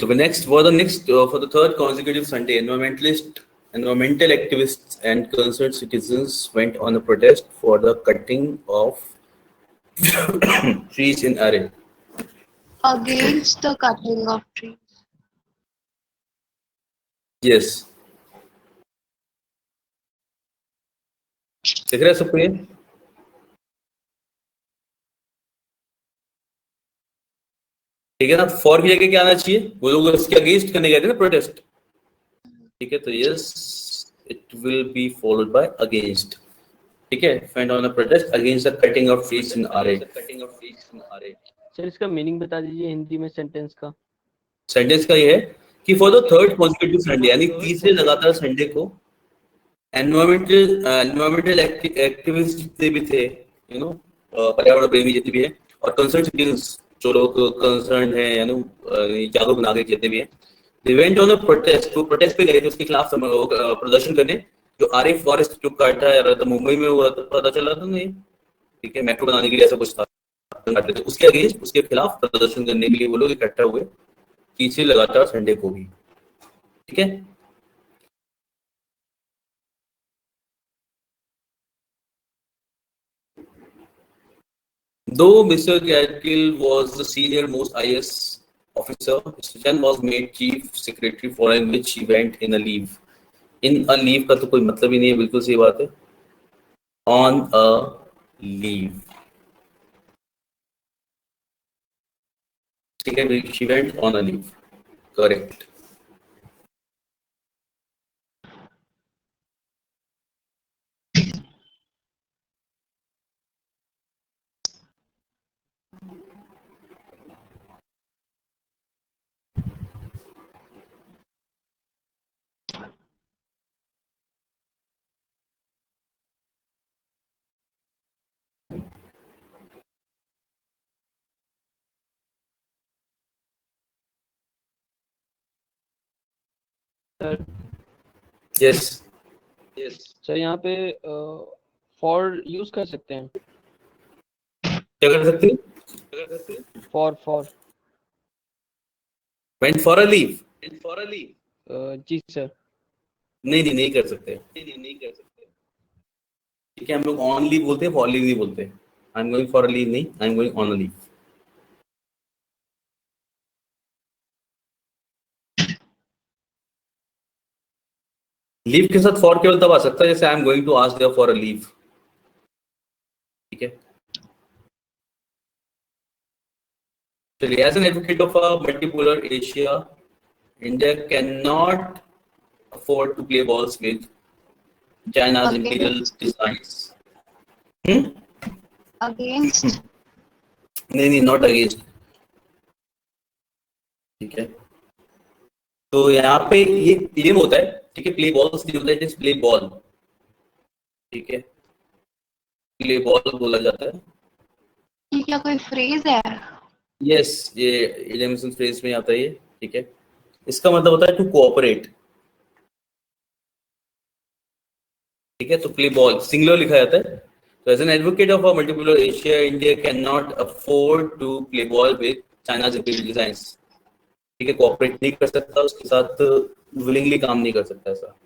तो next for the third consecutive Sunday, environmental activists and concerned citizens went on a protest for the cutting of trees in Array. Against the cutting of trees. Yes. दिख रहा है सबको ये? ठीक है ना. फॉर की जगह क्या आना चाहिए? वो लोग इसके अगेंस्ट करने गए थे ना प्रोटेस्ट, ठीक है. तो yes, it will be followed by against. ठीक है, went on a protest against the cutting of trees in Array. Sir इसका मीनिंग बता दीजिए हिंदी में सेंटेंस का. सेंटेंस का ये है कि for the third consecutive Sunday, यानी तीसरे लगातार संडे को एनवायरमेंटल एक्टिविस्ट जितने भी थे, यू नो, पर्यावरण प्रेमी जितने भी है और कंसर्न सिटीजंस जो लोग कंसर्न है या जागरूक नागरिक जितने भी है, they went on a protest, तो प्रोटेस्ट पे गए थे उसके खिलाफ प्रदर्शन करने। जो आरिफ फॉरेस्ट जो काटा जा रहा था मुंबई में हुआ था, पता चला था नहीं, ठीक है, मेट्रो बनाने के लिए ऐसा कुछ था, काट रहे थे उसके अगेंस्ट, उसके खिलाफ प्रदर्शन करने के लिए वो लोग इकट्ठा हुए तीसरी लगातार संडे को भी, ठीक है। Though Mr. Gadgil was the senior most IS officer, Mr. Chen was made chief secretary, following which he went in a leave. In a leave का तो कोई मतलब ही नहीं है, बिल्कुल सही बात है। On a leave, ठीक है, she went on a leave, correct. Sir Yes. Sir यहाँ पे फॉर यूज कर सकते हैं, क्या कर सकते हैं? For Went for a leave. जी सर। नहीं कर सकते। ठीक है, हम लोग ऑन लीव बोलते हैं, फॉर लीव नहीं बोलते। I am going for a leave नहीं, I am going on a leave. Leave के साथ फॉर केवल तब आ सकता है जैसे I am going to ask there for a leave, ठीक है। चलिए, as an advocate of a multipolar Asia, India can not afford to play balls with China's imperial designs. Against नहीं, नॉट अगेंस्ट, ठीक है। तो यहाँ पे ये एम होता है, ठीक है, प्ले बॉल्स नहीं होता है, जस्ट प्ले बॉल, ठीक है, प्ले बॉल बोला जाता है। ये क्या कोई फ्रेज है? यस, ये इडियम फ्रेज में आता है ये, ठीक है। इसका मतलब होता है टू कोऑपरेट, ठीक है। तो प्ले बॉल सिंगुलर लिखा जाता है। तो as an advocate of a multipolar Asia, India can not afford to play ball with China's imperial designs, ठीक है। कोऑपरेट नहीं कर सकता, उसके साथ विलिंगली काम नहीं कर सकता ऐसा।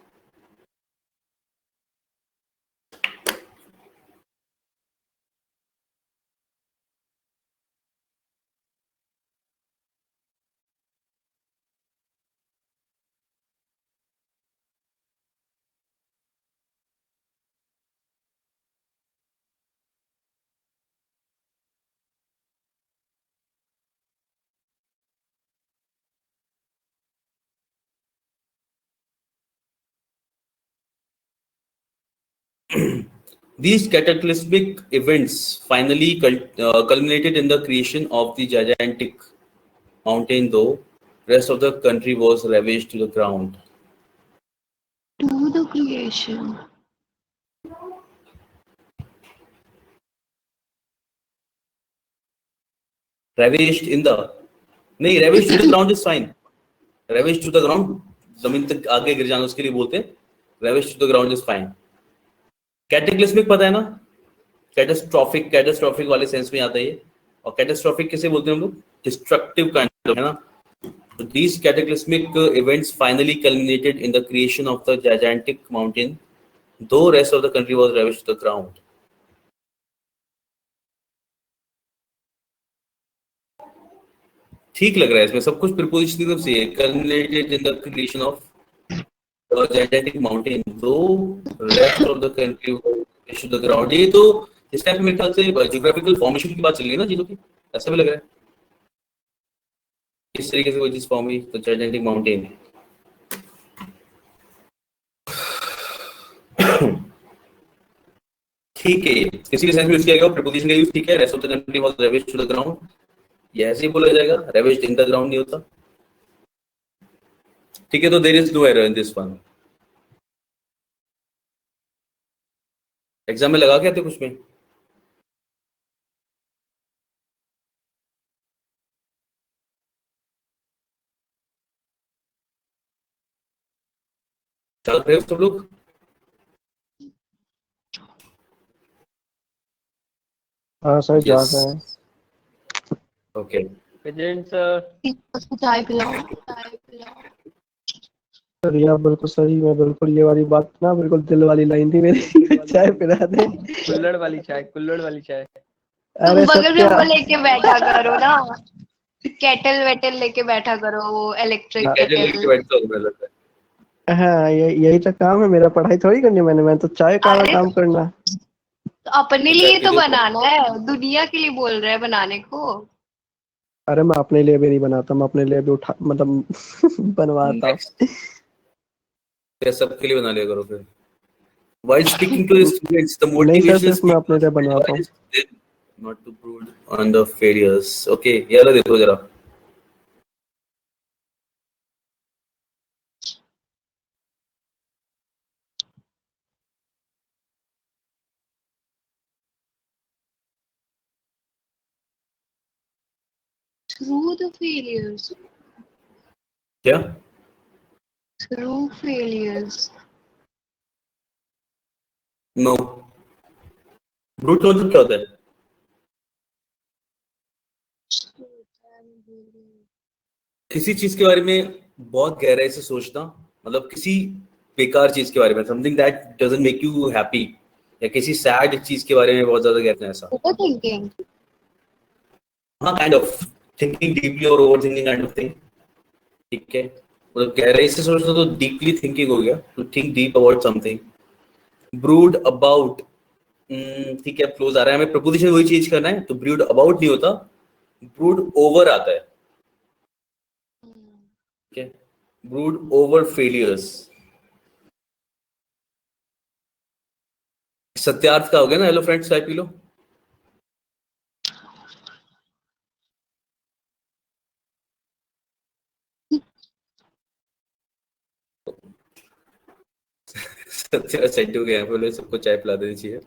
These cataclysmic events finally culminated in the creation of the gigantic mountain, though rest of the country was ravaged to the ground. To the creation. Ravaged in the, नहीं, ravaged to the ground is fine. Ravaged to the ground, जमीन तक आगे गिर जाना उसके लिए बोलते हैं। Ravaged to the ground is fine. Cataclysmic पता है ना, कैटास्ट्रॉफिक वाले सेंस में आता है ये। और कैटास्ट्रॉफिक किसे बोलते हैं हम लोग? डिस्ट्रक्टिव काइंड ऑफ, है ना। So these cataclysmic events finally culminated in the creation of the gigantic mountain, though rest of the country was ravaged to the ground. ठीक लग रहा है इसमें सब कुछ, प्रीपोजिशन एकदम सही है। Culminated in the creation of the gigantic mountain, though rest of the country was ravaged to the ground. ये तो इस टाइप में मेरे ख्याल से जियोग्राफिकल फॉर्मेशन की बात चल रही है ना चीजों की, ऐसा भी लग रहा है। इस तरीके से कोई चीज फॉर्म हुई तो जायंटिक माउंटेन। ठीक है, किसी भी सेंस में यूज किया गया प्रीपोजिशन का यूज, ठीक है। Rest of the country was ravaged to the ground, ये ऐसे ही बोला जाएगा, रेवेज्ड इन द ग्राउंड नहीं होता, ठीक है। तो there is no error in this one. Exam में लगा के आते कुछ में चल रहे हो सब लोग? हाँ सर जा यस, रहे हैं। ओके। Present sir. उसको चाय पिलाओ, चाय पिलाओ। सर ये आप बिल्कुल सही में, बिल्कुल ये वाली बात ना बिल्कुल दिल वाली लाइन थी मेरी। चाय पिला दे। कुल्हड़ वाली चाय, कुल्हड़ वाली चाय। तुम अरे बगल में सत्या। वो लेके बैठा करो ना, केटल वेटल लेके बैठा करो, वो इलेक्ट्रिक कैसे लेके केटल। बैठता हूँ मैं लगता हाँ यही तो काम है मेरा, पढ़ाई थोड़ी करनी मैं तो चाय का अरे काम करना। तो अपने है। चाय लिए पी तो लो। बनाना है, दुनिया के लिए बोल रहे हैं बनाने को। अरे मैं अपने लिए भी नहीं बनाता, मैं अपने लिए भी उठा मतलब बनवाता हूँ। नेक्स्ट, सबके लिए बना लिया करो फिर। While speaking to the students, the नहीं सर, motivational सिर्फ मैं अपने speakers लिए बनवाता हूँ। advise them not to brood on the failures. Okay, ये वाला देखो जरा। Through the failures, क्या? through failures. No. ब्रूट का मतलब क्या होता है? किसी चीज के बारे में बहुत गहराई से सोचना, मतलब किसी बेकार चीज के बारे में, something that doesn't make you happy, या किसी सैड चीज के बारे में बहुत ज्यादा गहराई ऐसा। Overthinking. हाँ, काइंड ऑफ थिंकिंग डीपली और over thinking kind of thing. ठीक है, मतलब गहराई से सोचना तो डीपली थिंकिंग हो गया, to think deep about something. Brood about, ठीक है, क्लोज आ रहा है, हमें प्रपोजिशन वही चेंज करना है, तो ब्रूड अबाउट नहीं होता, ब्रूड ओवर आता है। ठीक है, ब्रूड ओवर फेलियर्स। सत्यार्थ का हो गया ना। हेलो फ्रेंड्स, चाय पी लो। सत्या सेट हो गया, बोले सबको चाय पिला देनी चाहिए।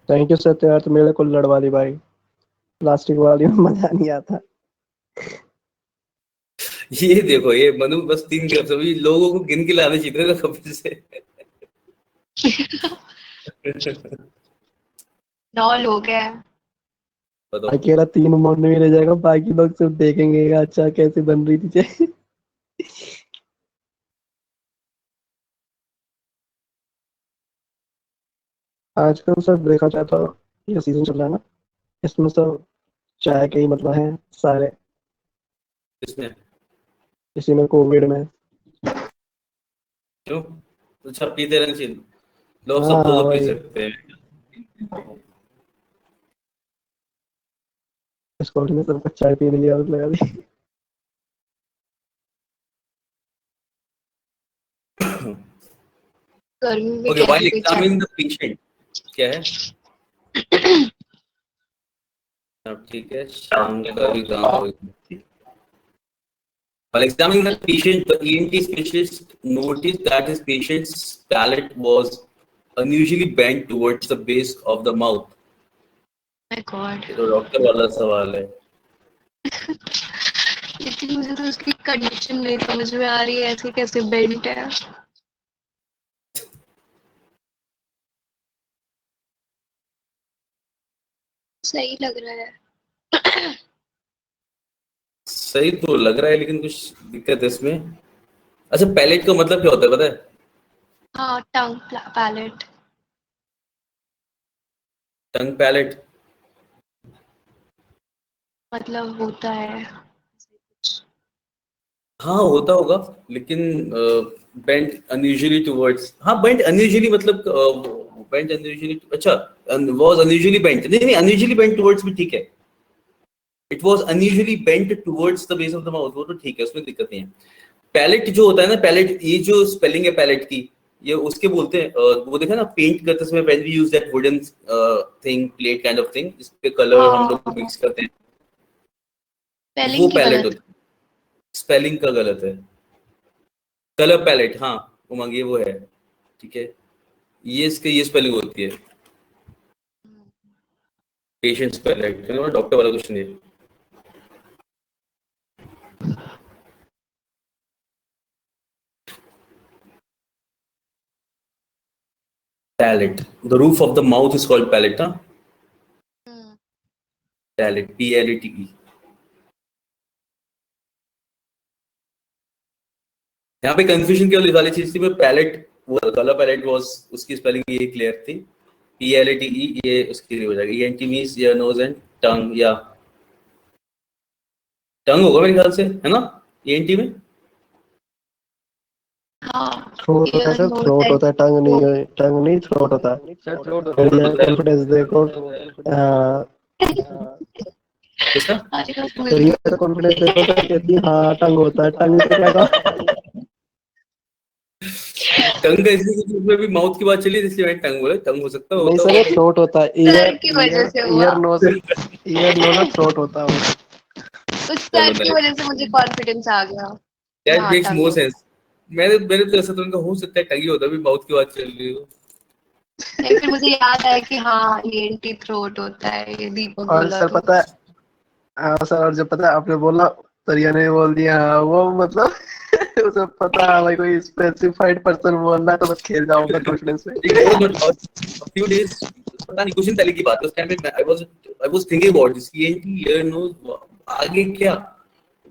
थैंक यू सत्या यार, तो मेरे को लड़वा दी भाई, प्लास्टिक वाली में मजा नहीं आता। ये देखो, ये मनु बस 3 कप, सभी लोगों को गिन के लाने चाहिए था कब से। 9 लोग हैं। बताओ। अकेला 3 मन में रह जाएगा, बाकी लोग सिर्फ देखेंगे अच्छा कैसे बन रही थी चाय। आजकल सर देखा जाए तो ये सीजन चल रहा है ना, इसमें सब चाय के ही मतलब हैं सारे, इसमें इसी में कोविड में। क्यों? अच्छा, पीते रहना चाहिए, लोग सब हाँ 2 पी वही, सकते हैं। इसको ने सबको चाय पीने की आदत लगा दी। गर्मी में ओके, व्हाइल कैसे कोई चाय। एग्जामिनिंग द पेशेंट, क्या है? अब ठीक है, शाम का भी काम हो गया। While examining the patient, the ENT specialist noticed that his patient's palate was unusually bent towards the base of the mouth. My God, ये तो डॉक्टर वाला सवाल है। लेकिन मुझे तो उसकी कंडीशन नहीं समझ में आ रही है, ऐसे कैसे बेल्ट है। सही लग रहा है। सही तो लग रहा है, लेकिन कुछ दिक्कत है इसमें। अच्छा, पैलेट का मतलब क्या होता है पता है? हाँ, टंग पैलेट। टंग पैलेट। मतलब होता है। हाँ होता होगा, लेकिन बेंट अनयूजुअली टुवर्ड्स, हाँ बेंट अनयूजुअली मतलब बेंट अनयूजुअली, अच्छा वाज अनयूजुअली बेंट, नहीं नहीं, अनयूजुअली बेंट टुवर्ड्स भी ठीक है। It was unusually bent towards the base of the mouth, वो तो ठीक है, उसमें दिक्कत नहीं है। पैलेट जो होता है ना, पैलेट, ये जो स्पेलिंग है पैलेट की, ये उसके बोलते हैं, वो देखा ना पेंट करते समय when we use that wooden thing, plate kind of thing, जिस पे कलर हम लोग मिक्स हाँ, करते हैं, वो स्पेलिंग की पैलेट गलत। होता है। स्पेलिंग का गलत है, कलर पैलेट, हाँ उमंग ये वो है। ठीक है, ये इसके ये स्पेलिंग होती है, पेशेंट्स पैलेट, डॉक्टर वाला क्वेश्चन है। Palate. The roof of the mouth is called palate, huh? Palate. P-L-A-T-E. यहाँ पे कंफ्यूजन क्या वाली चीज थी? मैं पैलेट, वो कलर पैलेट वाज, उसकी स्पेलिंग ये क्लियर थी. P-L-A-T-E, ये उसकी हो जाएगी. ENT means ear, nose and tongue, या टंग होगा मेरे ख्याल से, है ना? ENT में थ्रोट होता है सर, थ्रोट होता है, टंग नहीं थ्रोट होता है. सर थ्रोट कॉन्फिडेंस देखो. किसका? रिया कॉन्फिडेंस देखो तो कहती है हाँ टंग होता है. टंग तो क्या था? टंग का इसलिए उसमें भी माउथ की बात चली इसलिए मैंने टंग बोला. टंग हो सकता है, नहीं होता सर, थ्रोट होता है. सर की वजह से हुआ. ईयर नोज थ्रोट होता है. उस सर की वजह से मुझे कॉन्फिडेंस आ गया. दैट हाँ, मेक्स टंग मोर होता सेंस. मेरे तो ऐसा तो उनका हो सकता है टंग ही होता है, भी माउथ की बात चल रही हो. नहीं, फिर मुझे याद आया कि हाँ ENT थ्रोट होता है, ये दीपक और बोला सर तो. पता है, हाँ सर, और जब पता है आपने बोला तो रिया ने बोल दिया हाँ, वो मतलब उसे पता है भाई कोई स्पेसिफाइड पर्सन बोल रहा है तो बस खेल जाऊंगा कॉन्फिडेंस में. few days, पता नहीं कुछ दिन पहले की बात है. उस टाइम पे I was thinking about this. ENT, ear, nose, आगे क्या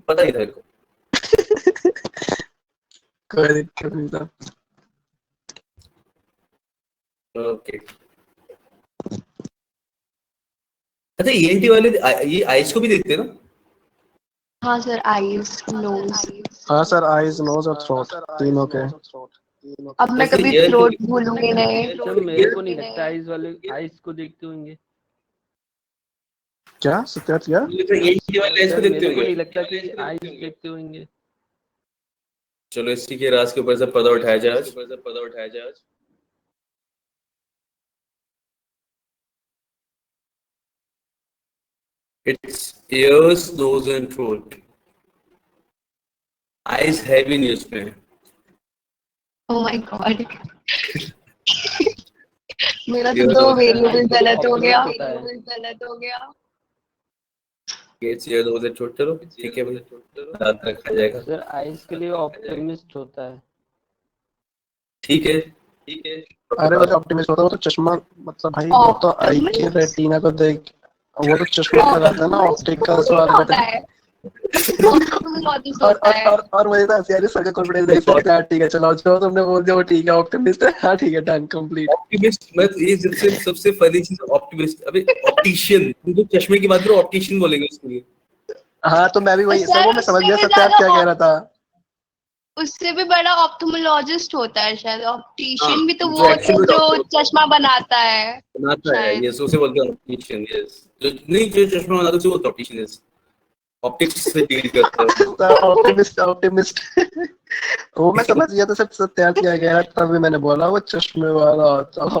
पता नहीं था मेरे को. कोई दिक्कत नहीं था. ओके. अच्छा, ENT वाले ये आइज को भी देखते हैं ना? हाँ सर, आईज, नोज. हाँ सर, आईज, नोज और थ्रोट तीनों के. अब मैं कभी ear थ्रोट भूलूंगी नहीं. सर मेरे को नहीं लगता आइज वाले आइज को देखते होंगे. क्या सत्यार्थ क्या? ENT वाले आइज को सर देखते मेरे को नहीं होंगे. लगता कि आइज देखते होंगे. चलो इसी के राज के ऊपर से पर्दा उठाया जाए आज. It's ears, nose and throat. Eyes है भी नहीं उसमें. Oh my God. मेरा तो 2 वेरिएबल गलत हो गया. It's ear, nose and throat. चलो ठीक है भाई, याद रखा जाएगा. सर आइज के लिए ऑप्टिमिस्ट होता है. ठीक है. अरे वो ऑप्टिमिस्ट होता है, वो तो चश्मा, मतलब भाई वो तो आई के रेटिना को देख, वो तो चश्मा लगाता है ना, ऑप्टिक का सवाल होता बेटा. है. और मुझे तो हंसी आ रही है, सबका कॉन्फिडेंस देख सकते हैं. ठीक है चलो, जो तुमने बोल दिया वो ठीक है, ऑप्टिमिस्ट है. हाँ ठीक है, डन, कंप्लीट. ऑप्टिमिस्ट, मैं तो ये सबसे फनी चीज ऑप्टिमिस्ट. अबे ऑप्टिशियन, तुम तो चश्मे की बात करो, ऑप्टिशियन बोलेंगे उसके लिए. हाँ तो मैं भी वही सर, सब, वो मैं समझ गया उससे भी सत्यार्थ क्या ज्यादा कह रहा था. उससे भी बड़ा ऑप्थोमोलॉजिस्ट होता है शायद. ऑप्टिशियन भी तो जो वो होता है actually जो doctor चश्मा बनाता है. बनाता है. शायद. ये उसे बोलते हैं ऑप्टिशियन. यस, जो चश्मा बनाता है वो ऑप्टिशियन है. ऑप्टिक्स से डील करता है. ऑप्टिमिस्ट वो मैं समझ गया था. सब सत्यार्थ क्या कह रहा था, तभी मैंने बोला वो चश्मे वाला होता है.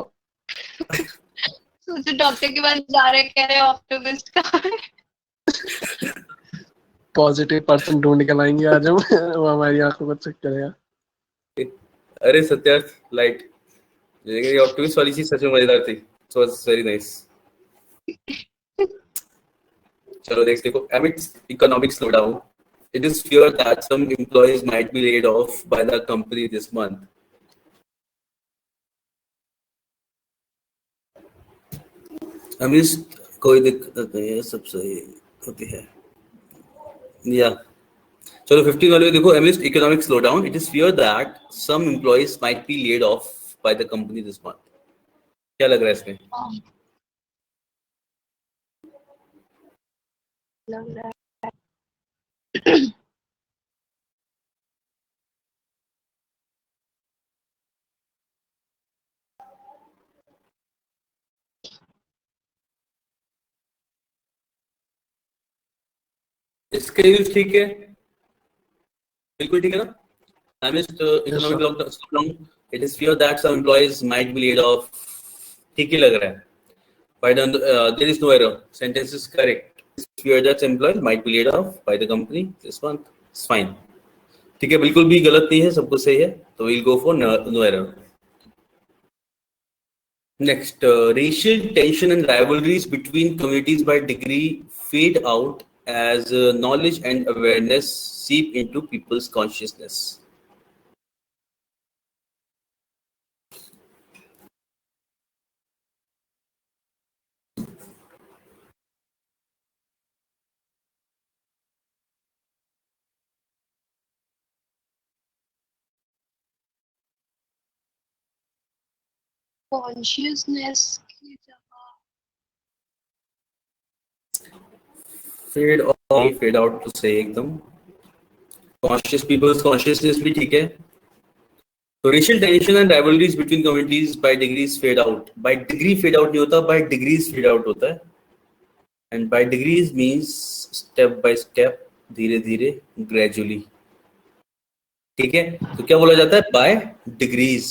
सोचो डॉक्टर के पास जा रहे कह रहे ऑप्टिमिस्ट का. पॉजिटिव पर्सन ढूंढ के लाएंगे आज हम. वो हमारी आंखों को चेक करेगा. अरे सत्यार्थ लाइट, लेकिन ये ऑप्टिमिस्ट वाली चीज सच में मजेदार थी. So it's very nice. चलो देखो. Amidst economic slowdown, it is feared that some employees might be laid off by the company this month. Amidst कोई दिक्कत नहीं है, सब सही होती है. या चलो 15 वाले देखो. Amidst economic slowdown, it is feared that some employees might be laid off by the company this month. क्या लग रहा है इसमें? लग रहा है. इसका यूज ठीक है, बिल्कुल ठीक है ना. Amidst economic slowdown, it is feared that some employees might be laid off. ठीक ही लग रहा है. By the there is no error. Sentence is correct. It's feared that some employees might be laid off by the company this month. It's fine. ठीक है, बिल्कुल भी गलत नहीं है, सब कुछ सही है. तो we'll go for no error. Next, racial tension and rivalries between communities by degree fade out as knowledge and awareness seep into people's consciousness. Consciousness की जगह फेड और फेड आउट तो सही एकदम। कॉन्शियस पीपल्स कॉन्शियसनेस भी ठीक है। तो racial tension and rivalries between communities by degrees fade out. By degree fade out नहीं होता, बाय डिग्रीज फेड आउट होता है। And by degrees means step by step, धीरे धीरे, ग्रेजुअली। ठीक है, तो क्या बोला जाता है? Bye degrees.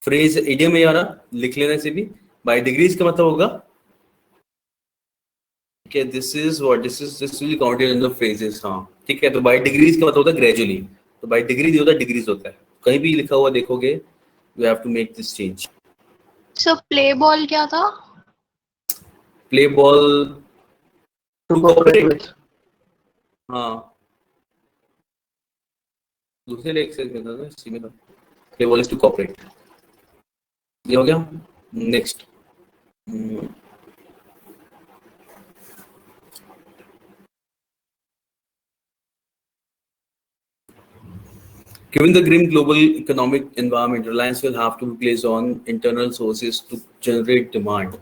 फ्रेज इडियम में आ रहा, लिख लेने से भी। बाय डिग्रीज का मतलब होगा कि this will counted in the phrases. हाँ ठीक है, तो बाय डिग्रीज का मतलब होता है ग्रेजुअली। तो बाय डिग्री नहीं होता, डिग्रीज होता है। कहीं भी लिखा हुआ देखोगे, you have to make this change. So play ball क्या था? Play ball to to cooperate cooperate. With. हाँ, दूसरे लेख से था ना, इसी में था। Play ball is to cooperate. ये हो गया। Next, given the grim global economic environment, reliance will have to be placed on internal sources to generate demand.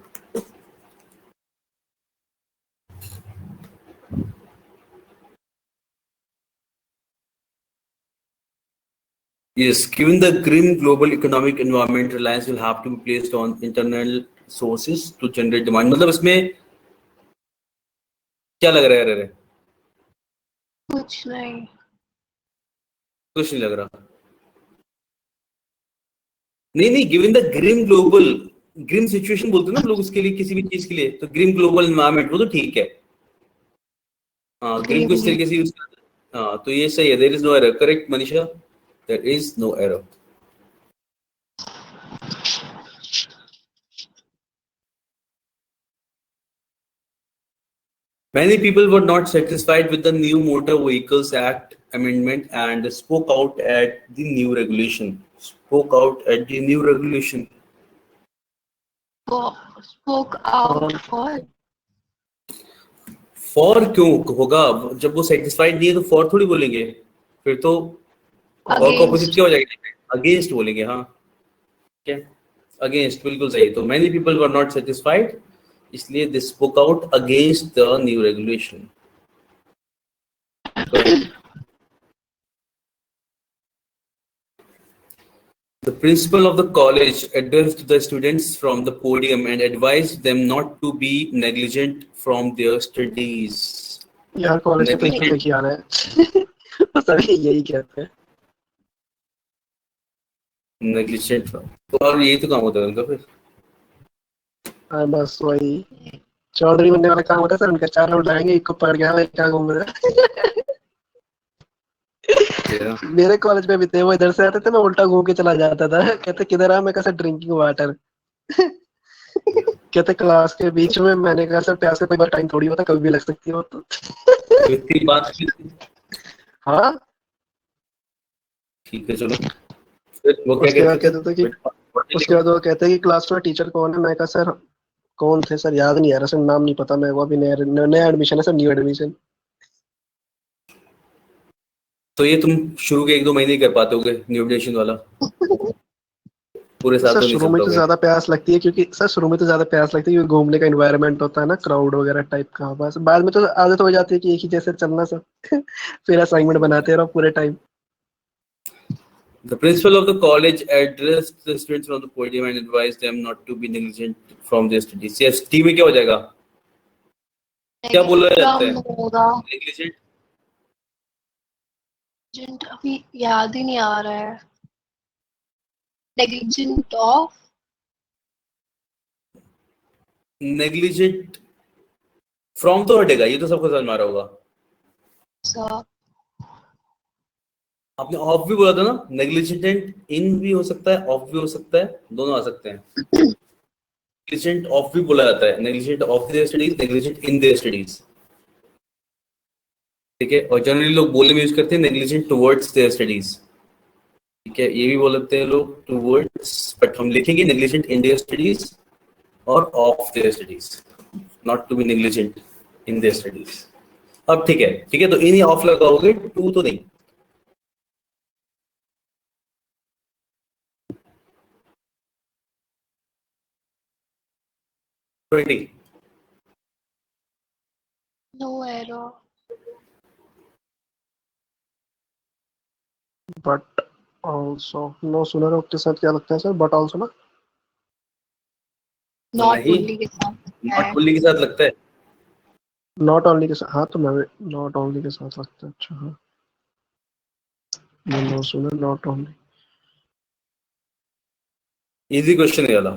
Yes, given the grim global economic environment, reliance will have to be placed on internal sources to generate demand. मतलब इसमें क्या लग रहा है? रे कुछ नहीं। कुछ नहीं लग रहा। नहीं, given the grim global, grim situation बोलते हैं ना लोग उसके लिए, किसी भी चीज के लिए। तो ग्रिम ग्लोबल एनवायरनमेंट वो तो ठीक है। हाँ, ग्रिम को इस तरीके से यूज करते हैं। हाँ, तो ये सही है। There is no error. Correct Manisha, there is no error. Many people were not satisfied with the new Motor Vehicles Act amendment and spoke out at the new regulation. Spoke out at the new regulation. Spoke out for For क्यों होगा? जब वो satisfied नहीं है तो for थोड़ी बोलेंगे। फिर तो for का opposite क्या हो जाएगा? Against बोलेंगे। हाँ, क्या? Against, बिल्कुल सही। तो many people were not satisfied, इसलिए they spoke out against the new regulation. Correct. The principal of the college addressed the students from the podium and advised them not to be negligent from their studies. यार college के principal की आना है। वो सभी यही कहते हैं। Negligent, तो और यही तो काम होता है उनका फिर। हाँ बस वही चौधरी बनने वाला काम होता है सर उनका। 4 राउंड लगाएंगे, एक को पड़ गया मैं क्या घूम रहा Yeah. मेरे कॉलेज में भी थे वो। इधर से आते थे, मैं उल्टा घूम के चला जाता था। कहते किधर आ? मैं कैसे ड्रिंकिंग वाटर। कहते क्लास के बीच में। मैंने कहा सर प्यास का कोई बार टाइम थोड़ी होता, कभी भी लग सकती हो। तो तो इतनी बात हाँ, ठीक है, चलो। फिर वो क्या उसके बाद कहते कहते थे कि थे? उसके बाद वो कहते हैं कि क्लास में टीचर कौन है। मैं कहा सर कौन थे सर, याद नहीं आ रहा सर, नाम नहीं पता। मैं वो अभी नया नया एडमिशन है सर, न्यू एडमिशन। तो ये तुम शुरू के 1-2 महीने ही कर पाते होगे न्यू एडमिशन वाला, पूरे साल सर तो नहीं शुरू में चलता तो होगा। ज्यादा प्यास लगती है क्योंकि घूमने का एनवायरनमेंट होता है ना, क्राउड वगैरह टाइप का। बस बाद में तो आदत हो जाती है कि एक ही जैसे चलना सब। फिर असाइनमेंट बनाते रहो पूरे time. The principal of the college addressed the students from the podium and advised them not to be negligent from their studies. Yes, T में क्या हो जाएगा? क्या बोला जाता है? होगा। Negligent. अभी याद ही नहीं आ रहा है। नेग्लिजेंट ऑफ Negligent from तो हटेगा, ये तो सबको समझ में आ रहा होगा। सर आपने ऑफ भी बोला था ना। नेग्लिजेंट इन भी हो सकता है, ऑफ भी हो सकता है, दोनों आ सकते हैं। नेग्लिजेंट ऑफ भी बोला जाता है। Negligent of their studies, negligent in their studies. ठीक है, और जनरली लोग बोलने में यूज करते हैं नेग्लिजेंट टुवर्ड्स देयर स्टडीज। ठीक है, ये भी बोलते हैं लोग टुवर्ड्स, बट हम लिखेंगे नेग्लिजेंट इन देयर स्टडीज और of their studies, not to be negligent in their studies. अब ठीक है, तो इन ही ऑफ लगाओगे, टू तो नहीं। 20. No error. But also no sooner के साथ क्या लगता है सर? बट ऑल्सो ना, नॉट नहीं, ओनली के साथ लगता नॉट है। ओनली के साथ लगता है। नॉट ओनली के साथ, हाँ तो मैं नॉट ओनली के साथ लगता है। अच्छा हाँ, no sooner not only. Easy question है वाला।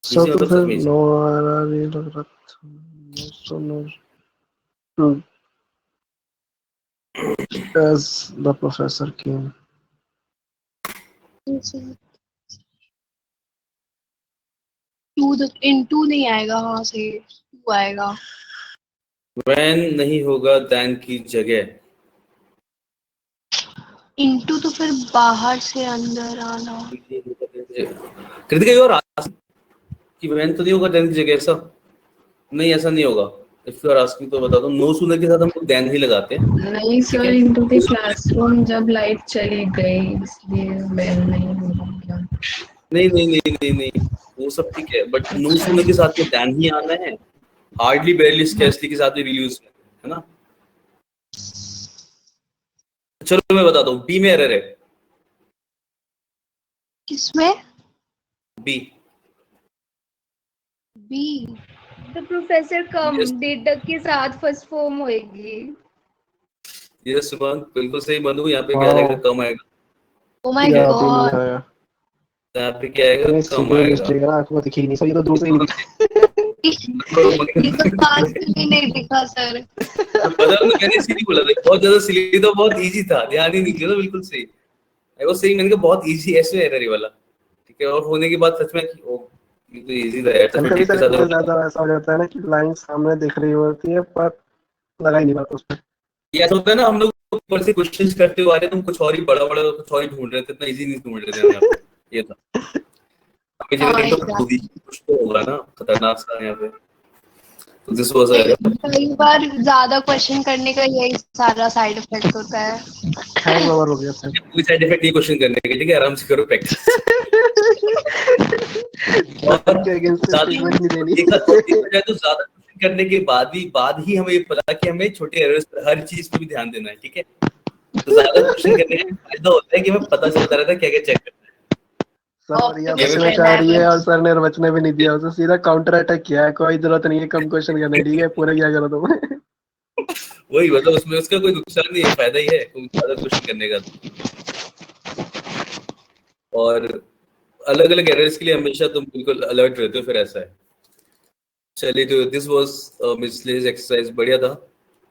सर इजी तो मतलब फिर सच में easy। नो आर ये लग रहा था, no sooner as the professor came. Two into नहीं आएगा, वहां से टू आएगा। When नहीं होगा then की जगह। इनटू तो फिर बाहर से अंदर आना। कृतिका और कि when तो नहीं होगा then की जगह, ऐसा नहीं, ऐसा नहीं होगा। इफ यू आर आस्किंग तो बता दो, नो सुनर के साथ हम लोग then ही लगाते हैं। नहीं ठीक सर, है, इनटू द क्लासरूम जब लाइट चली गई इसलिए बैन नहीं हो गया। नहीं नहीं नहीं नहीं नहीं, वो सब ठीक है, बट नो सुनर के साथ में then ही आना है। हार्डली बेरली स्कैर्सली के साथ भी रीयूज है ना। चलो मैं बताता हूँ, बी में एरर है। किसमें? बी। बी। तो प्रोफेसर कम Yes. डेटा के साथ फर्स्ट फॉर्म होएगी। ये सुबह बिल्कुल सही बनू। यहाँ पे क्या Wow. आएगा? कम आएगा। ओ माय यहाँ पे नहीं गॉड। आया। यहाँ पे क्या आएगा? ये कम सिग्नल आएगा। मिस्टेक है ना, आपको दिखी नहीं सर, ये तो दूर से ही नहीं ये तो पास में भी नहीं दिखा सर। पता है, मैंने इसीलिए बोला था बहुत ज्यादा सिली, तो बहुत इजी था, ध्यान ही नहीं किया था। बिल्कुल सही है वो, सही मैंने कहा बहुत इजी ऐसे एरर वाला। ठीक है, और होने के बाद सच में कि ओ ये तो इजी था यार, तो कभी कभी 50 के सर इतना साथ ज्यादा ऐसा हो जाता है ना कि लाइन सामने दिख रही होती है पर लगा ही नहीं पाता उस पर। ये ऐसा होता है ना, हम लोग ऊपर से क्वेश्चंस करते हुए आ रहे थे, हम कुछ और ही बड़ा बड़ा कुछ और ही ढूंढ रहे थे, इतना इजी नहीं ढूंढ रहे थे हम यहाँ पे। ये था अभी जगह हाँ कहीं तो खुद ही कुछ तो होगा ना खतरनाक सा यहाँ पे। तो दिस वाज कई बार ज्यादा क्वेश्चन करने का यही सारा साइड इफेक्ट होता है। हैंग ओवर हो गया सर। कोई साइड इफेक्ट नहीं क्वेश्चन करने के, ठीक है, आराम से करो प्रैक्टिस। बटन के अगेंस्ट स्टेटमेंट नहीं देनी। देखा जाए तो ज्यादा क्वेश्चन करने के बाद ही हमें ये पता कि हमें छोटे एरर्स पर हर चीज पे भी ध्यान देना है। ठीक है, तो ज्यादा क्वेश्चन करने का फायदा होता है कि हमें पता चलता रहता है क्या क्या चेक करना है। सर रिया Optimism बचना and चाह रही है average. और सर ने बचने भी नहीं दिया, उसे सीधा काउंटर अटैक किया है। कोई जरूरत नहीं है कम क्वेश्चन करने, ठीक है पूरा क्या करो तुम। वही मतलब उसमें उसका कोई नुकसान नहीं है, फायदा ही है ज्यादा क्वेश्चन करने का। और अलग अलग एरर्स के लिए हमेशा तुम बिल्कुल अलर्ट रहते हो, फिर ऐसा है। चलिए, तो दिस वाज मिसलेस एक्सरसाइज, बढ़िया था,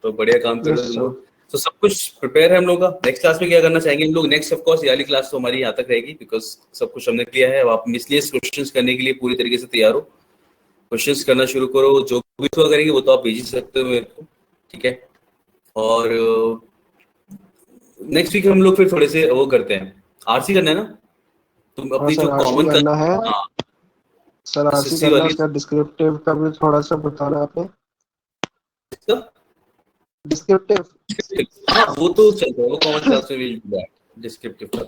तो बढ़िया काम कर रहे हो Yes, तुम sir. लोग। तो सब कुछ प्रिपेयर है हम लोग का। नेक्स्ट क्लास में क्या करना चाहेंगे हम लोग? नेक्स्ट ऑफ कोर्स ये वाली क्लास तो हमारी यहाँ तक रहेगी, बिकॉज सब कुछ हमने किया है। अब आप मिसलेस क्वेश्चंस करने के लिए पूरी तरीके से तैयार हो, क्वेश्चंस करना शुरू करो। जो भी हुआ करेंगे वो तो आप भेज ही सकते हो मेरे को, ठीक है। और नेक्स्ट वीक हम लोग फिर थोड़े से वो करते हैं, आरसी करना है ना, तुम हाँ अपनी सर, जो आरसी कॉमन करना है हाँ सर, आरसी एसएससी करना है। वाली उसका डिस्क्रिप्टिव का भी थोड़ा सा बताना आपने। डिस्क्रिप्टिव हाँ वो तो चल रहा है, वो कॉमन क्लास में भी डिस्क्रिप्टिव का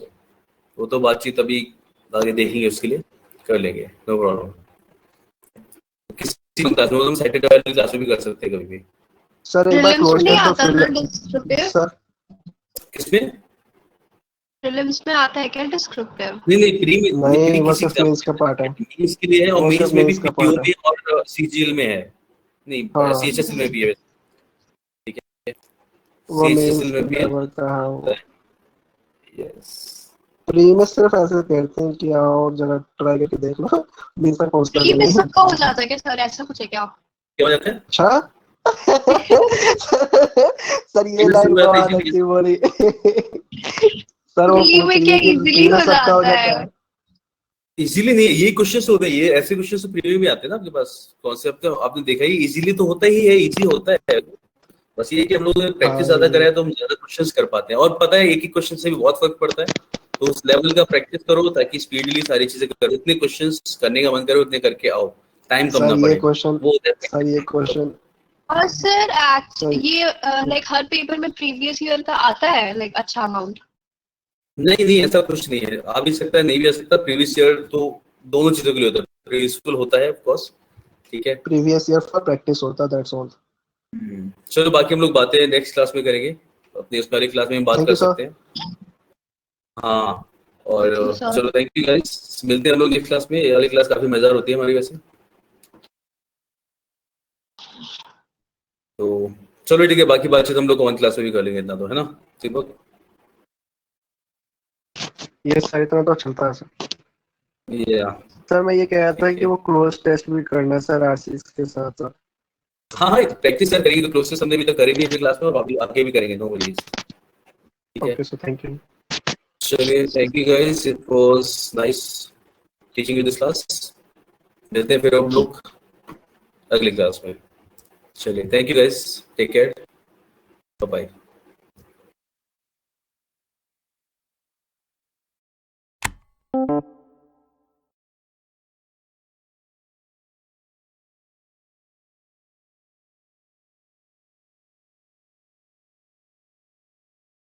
वो तो बातचीत अभी आगे देखेंगे, उसके लिए कर लेंगे, नो प्रॉब्लम। किसी क्लास में हम सैटरडे वाली क्लास में भी कर सकते हैं कभी भी। सर एक बार प्रीलिम्स में क्लोज नहीं कर तो आता फिर ना डिस्क्रिप्टिव? सर। किसमें? प्रीलिम्स में आता है क्या डिस्क्रिप्टिव? नहीं प्री में नहीं, वो किसी सिर्फ मेंस का पार्ट है। मेंस के लिए है, और वो मेंस सिर्फ में भी मेंस का पीओ पार्ट है। में और सीजीएल में है। नहीं हाँ। सीएचएसएल में भी है, ठीक है, वो मेंस सीएचएसएल में भी के है। लेवल का है वो। यस, प्री में सिर्फ ऐसे कहते हैं कि आओ जरा ट्राई करके देख लो, मेंस तक पहुंचता प्री में नहीं। सबका हो जाता है क्या सर? ऐसा कुछ है क्या? क्या हो जाता है? अच्छा सर ये लाइन बहुत अच्छी बोली। सर वो प्री में पूछ क्या रही है कि इजीली प्री में हो सबका हो जाता जाता है? है। इजीली नहीं, ये क्वेश्चंस होते हैं, ये ऐसे क्वेश्चंस तो प्रीवियस में आते हैं ना आपके पास। कॉन्सेप्ट तो आपने देखा ही, इजीली तो होता ही है, इजी होता है। बस ये कि हम लोग प्रैक्टिस ज्यादा करें तो हम ज्यादा क्वेश्चंस कर पाते हैं। और पता है एक ही क्वेश्चन से भी बहुत फर्क पड़ता है, तो उस लेवल का प्रैक्टिस करो ताकि स्पीडली सारी चीजें करो। जितने क्वेश्चंस करने का मन करे उतने करके आओ, टाइम कम ना सर ये पड़े, क्वेश्चन वो होता है सर ये practice। क्वेश्चन और सर सर ये लाइक हर पेपर में प्रीवियस ईयर का आता है लाइक अच्छा अमाउंट? नहीं नहीं, ऐसा कुछ नहीं है, आ भी सकता है नहीं भी आ सकता। प्रीवियस ईयर तो दोनों चीजों के लिए होता है, यूजफुल होता है ऑफ कोर्स, ठीक है। प्रीवियस ईयर का प्रैक्टिस होता, दैट्स ऑल। चलो बाकी हम लोग बातें नेक्स्ट क्लास में करेंगे, अपनी उस वाली क्लास में हम बात Thank कर you, sir. सकते हैं। हाँ और Thank you, sir. चलो थैंक यू गाइस, मिलते हैं हम लोग नेक्स्ट क्लास में। ये वाली क्लास काफी मजेदार होती है हमारी वैसे। तो चलो ठीक है, बाकी बातचीत हम लोग कॉमन क्लास में भी कर लेंगे, इतना तो है ना दीपक? ये सर इतना तो चलता है सर। या सर मैं ये कह रहा था कि वो क्लोज टेस्ट भी करना है सर आरसीएस के साथ सर। हाँ हाँ प्रैक्टिस सर करेंगे, तो क्लोज हमने भी तो करेंगे अपनी क्लास में, और अभी आगे भी करेंगे, नो वरीज। ठीक है ओके सर, थैंक यू। चलिए, thank you guys, it was nice teaching you this class. मिलते हैं फिर हम लोग अगली क्लास में। चलिए thank you guys, take care, bye bye.